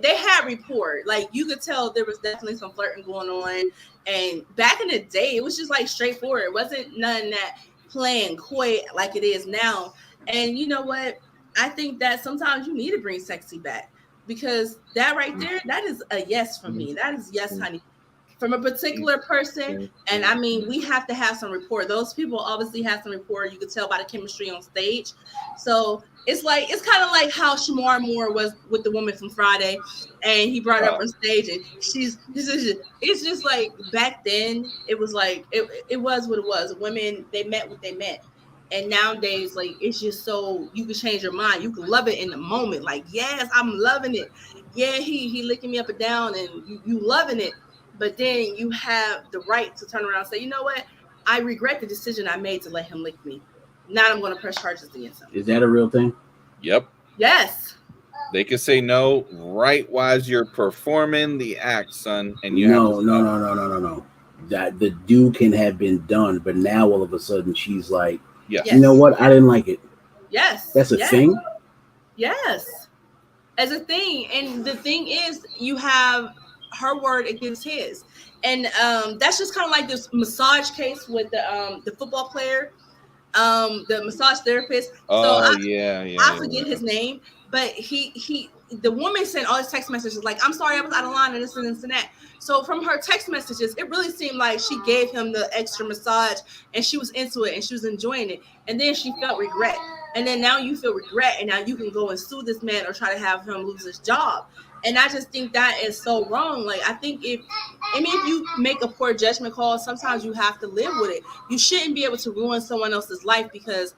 They had rapport. Like you could tell there was definitely some flirting going on. And back in the day, it was just like straightforward. It wasn't none that playing coy like it is now. And you know what? I think that sometimes you need to bring sexy back because that right there, that is a yes for me. That is yes, honey. From a particular person. And I mean, we have to have some rapport. Those people obviously have some rapport. You could tell by the chemistry on stage. So it's kind of like how Shamar Moore was with the woman from Friday, and he brought her up on stage, and it's just like back then it was like it was what it was. Women, they met what they met. And nowadays, like it's just so you can change your mind. You can love it in the moment. Like, yes, I'm loving it. Yeah, he licking me up and down, and you loving it. But then you have the right to turn around and say, you know what? I regret the decision I made to let him lick me. Now I'm going to press charges against him. is that a real thing? Yep. Yes. They could say no right while you're performing the act, son. And you No. have to No. That the do can have been done, but now all of a sudden she's like, Yeah. Yes. you know what? I didn't like it. Yes. That's a yes. thing. Yes. As a thing. And the thing is, you have her word against his. And that's just kind of like this massage case with the football player, the massage therapist. Oh, so yeah. I forget his name, but the woman sent all his text messages like, I'm sorry I was out of line and this and this and that. So from her text messages, it really seemed like she gave him the extra massage and she was into it and she was enjoying it. And then she felt regret. And then now you feel regret and now you can go and sue this man or try to have him lose his job. And I just think that is so wrong. Like, I think if you make a poor judgment call, sometimes you have to live with it. You shouldn't be able to ruin someone else's life because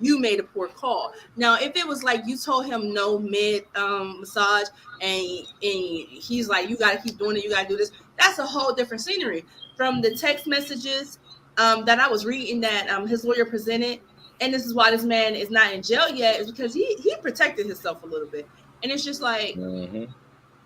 you made a poor call. Now, if it was like you told him no mid massage and he's like, you got to keep doing it, you got to do this, that's a whole different scenery. From the text messages that I was reading that his lawyer presented, and this is why this man is not in jail yet, is because he protected himself a little bit. And it's just like,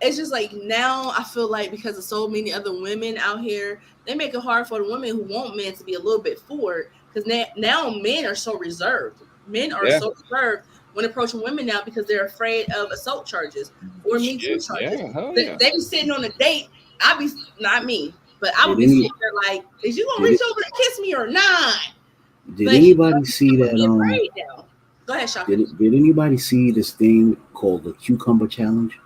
it's just like now I feel like because of so many other women out here, they make it hard for the women who want men to be a little bit forward because now men are so reserved. Men are so reserved when approaching women now because they're afraid of assault charges or Me Too charges. Yeah, They be sitting on a date. Not me. But I would be sitting there like, is you gonna reach over and kiss me or not? Did anybody see that? Go ahead, Shaka. Did anybody see this thing called the cucumber challenge?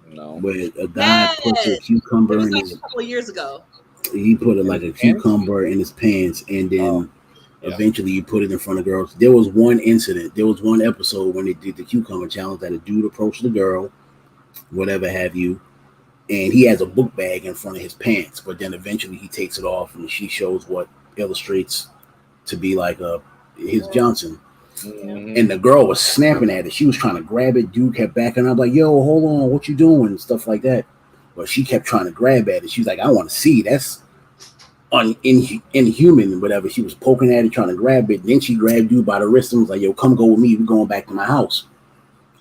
No. Where a guy puts a cucumber in his. A couple of years ago. He put a cucumber in his pants, and then eventually he put it in front of girls. There was one incident. There was one episode when they did the cucumber challenge that a dude approached the girl, whatever have you, and he has a book bag in front of his pants. But then eventually he takes it off, and she shows what illustrates to be like his Johnson. Mm-hmm. And the girl was snapping at it. She was trying to grab it. Dude kept backing up like, yo, hold on, what you doing? And stuff like that. But she kept trying to grab at it. She's like, I want to see. That's inhuman and whatever. She was poking at it, trying to grab it. And then she grabbed dude by the wrist and was like, yo, come go with me. We're going back to my house.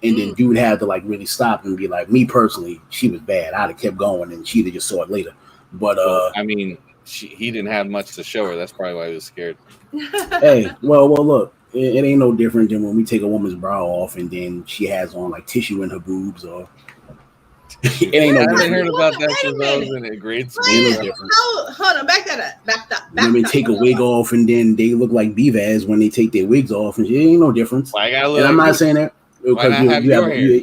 And then dude had to like really stop and be like, me personally, she was bad. I'd have kept going and she'd have just saw it later. But I mean, he didn't have much to show her. That's probably why he was scared. Hey, well, look. It ain't no different than when we take a woman's bra off and then she has on like tissue in her boobs or it ain't no different. I heard about that since I was in grade school. Ain't no different. Hold on, back that up. Women take a wig off and then they look like Bevaz when they take their wigs off, and it ain't no difference. Well, and I'm not saying that because you have hair,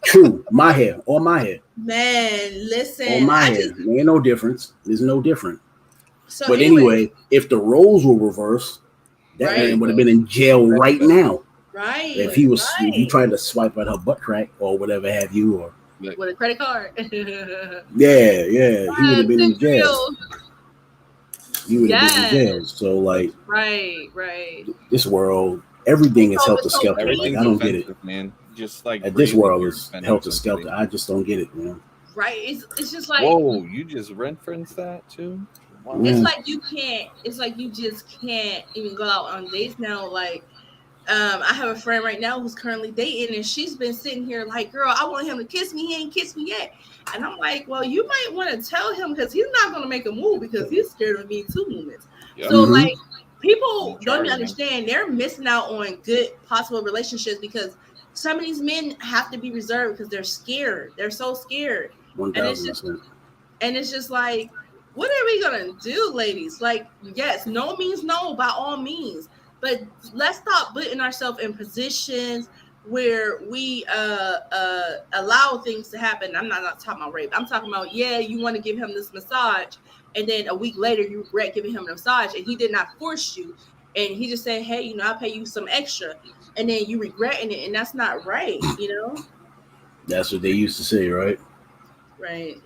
true, my hair or my hair. Man, listen, or my hair. There ain't no difference. There's no different. So but anyway, if the roles were reversed, that man would have been in jail right now. Right. If he was, if you tried to swipe at her butt crack or whatever have you, or with a credit card. yeah, he would have been in jail. You would have been in jail. So like, right. This world, everything is helter skelter. Like, I don't get it, man. Just like this world is helter skelter. I just don't get it, man. Right. It's just like, whoa, you just referenced that too. Wow. It's like you can't. It's like you just can't even go out on dates now. Like, I have a friend right now who's currently dating, and she's been sitting here like, "Girl, I want him to kiss me. He ain't kissed me yet." And I'm like, "Well, you might want to tell him because he's not going to make a move because he's scared of Me Too movements." Yep. So, like, people don't even understand they're missing out on good possible relationships because some of these men have to be reserved because they're scared. They're so scared, 1,000%. And it's just like, what are we gonna do, ladies? Like, yes, no means no by all means, but let's stop putting ourselves in positions where we allow things to happen. I'm not talking about rape. I'm talking about, you want to give him this massage, and then a week later you regret giving him a massage, and he did not force you, and he just said, hey, I'll pay you some extra, and then you regretting it, and that's not right, That's what they used to say, right? Right.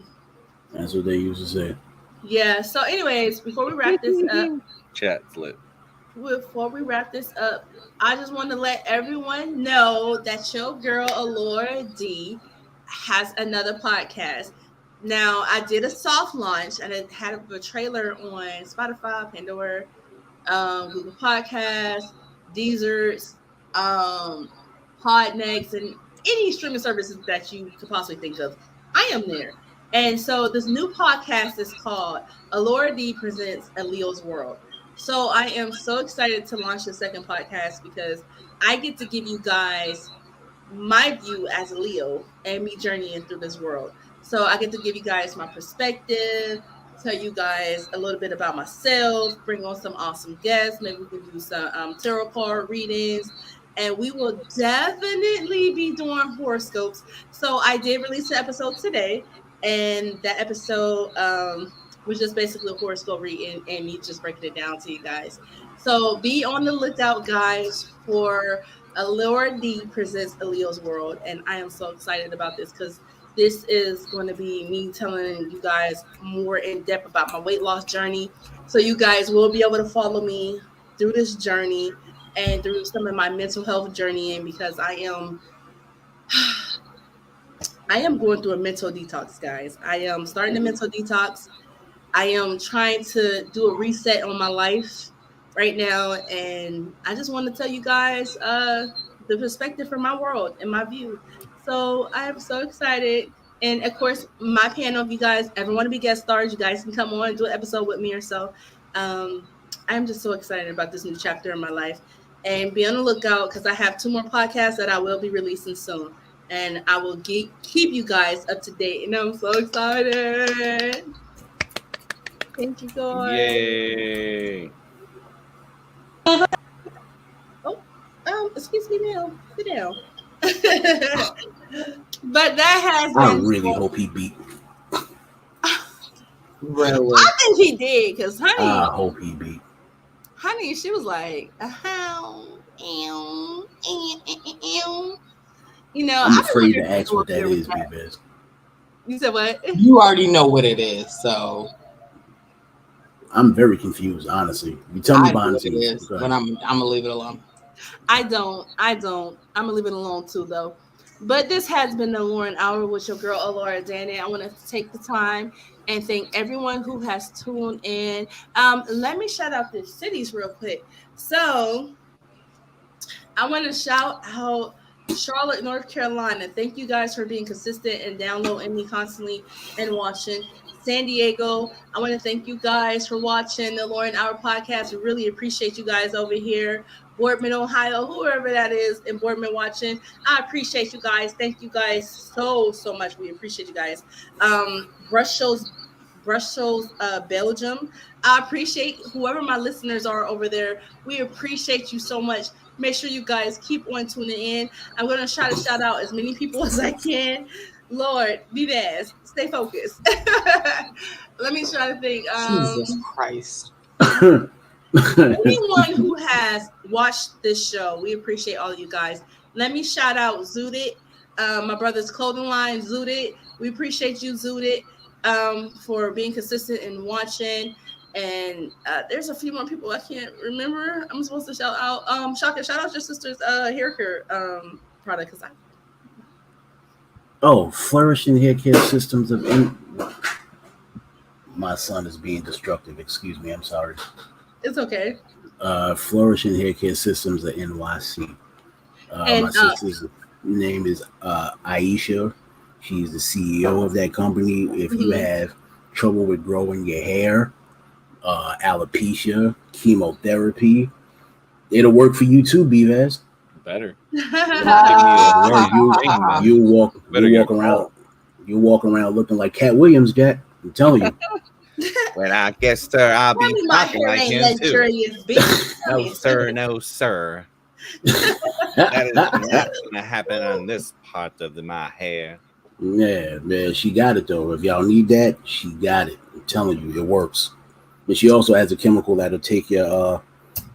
That's what they used to say. Yeah. So, anyways, before we wrap this up, chat flip. Before we wrap this up, I just want to let everyone know that your girl Allure D has another podcast. Now, I did a soft launch and it had a trailer on Spotify, Pandora, Google Podcasts, Deezer, Podnext, and any streaming services that you could possibly think of. I am there. And so this new podcast is called Allure D Presents A Leo's World. So I am so excited to launch the second podcast because I get to give you guys my view as a Leo and me journeying through this world. So I get to give you guys my perspective, tell you guys a little bit about myself, bring on some awesome guests. Maybe we can do some tarot card readings. And we will definitely be doing horoscopes. So I did release an episode today. And that episode was just basically a horoscope reading and me just breaking it down to you guys. So be on the lookout, guys, for Allure D Presents A Leo's World. And I am so excited about this because this is going to be me telling you guys more in depth about my weight loss journey. So you guys will be able to follow me through this journey and through some of my mental health journey. And because I am going through a mental detox, guys. I am starting a mental detox. I am trying to do a reset on my life right now. And I just want to tell you guys the perspective from my world and my view. So I am so excited. And of course, my panel, if you guys ever want to be guest stars, you guys can come on and do an episode with me or so. I'm just so excited about this new chapter in my life. And be on the lookout because I have 2 more podcasts that I will be releasing soon. And I will keep you guys up to date. And I'm so excited. Thank you, God. Yay. Excuse me now. Sit down. But that has I been really hope he beat. Really? I think he did, because I hope he beat. Honey, she was like, you know, I'm afraid to ask what that is, B-Biz. You said what? You already know what it is, so I'm very confused, honestly. You tell me behind the scenes, but I'm gonna leave it alone. I don't. I'm gonna leave it alone too, though. But this has been the Lauren Hour with your girl Alora Danny. I want to take the time and thank everyone who has tuned in. Let me shout out the cities real quick. So I want to shout out Charlotte, North Carolina. Thank you guys for being consistent and downloading me constantly and watching. San Diego, I want to thank you guys for watching the Lauren Hour podcast. We really appreciate you guys over here. Boardman, Ohio, whoever that is in Boardman watching, I appreciate you guys. Thank you guys so much. We appreciate you guys. Brussels, Belgium. I appreciate whoever my listeners are over there. We appreciate you so much. Make sure you guys keep on tuning in. I'm going to try to shout out as many people as I can. Lord, B-Biz, stay focused. Let me try to think. Jesus Christ. Anyone who has watched this show, we appreciate all of you guys. Let me shout out Zooted, my brother's clothing line, Zooted. We appreciate you, Zooted, for being consistent and watching. And there's a few more people I can't remember. I'm supposed to shout out. Shaka, shout out your sister's hair care product. Flourishing Hair Care Systems of my son is being destructive. Excuse me. I'm sorry. It's okay. Flourishing Hair Care Systems of NYC. My sister's name is Aisha. She's the CEO of that company. If you have trouble with growing your hair, alopecia, chemotherapy, it'll work for you too, B-Vaz. Better. You walk around looking like Cat Williams, Jack. I'm telling you. When I get stir, I'll be talking like him too. No, sir, no, sir. That is not gonna happen on this part of my hair. Yeah, man, she got it though. If y'all need that, she got it. I'm telling you, it works. But she also has a chemical that'll take your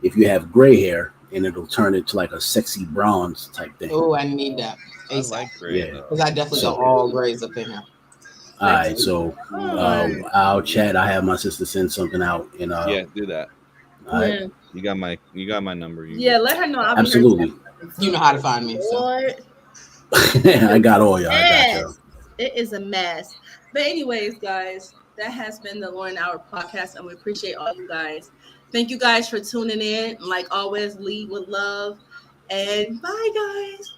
if you have gray hair, and it'll turn it to like a sexy bronze type thing. Oh, I need that. I like gray. Because I definitely got all grays up in here. All right, so I'll chat. I have my sister send something out, and yeah, do that. All right. You got my number. Let her know. I'll Absolutely. You know how to find me. So. I got all y'all. I got y'all. It is a mess. But anyways, guys, that has been the Lauren Hour podcast, and we appreciate all you guys. Thank you guys for tuning in. Like always, lead with love. And bye, guys.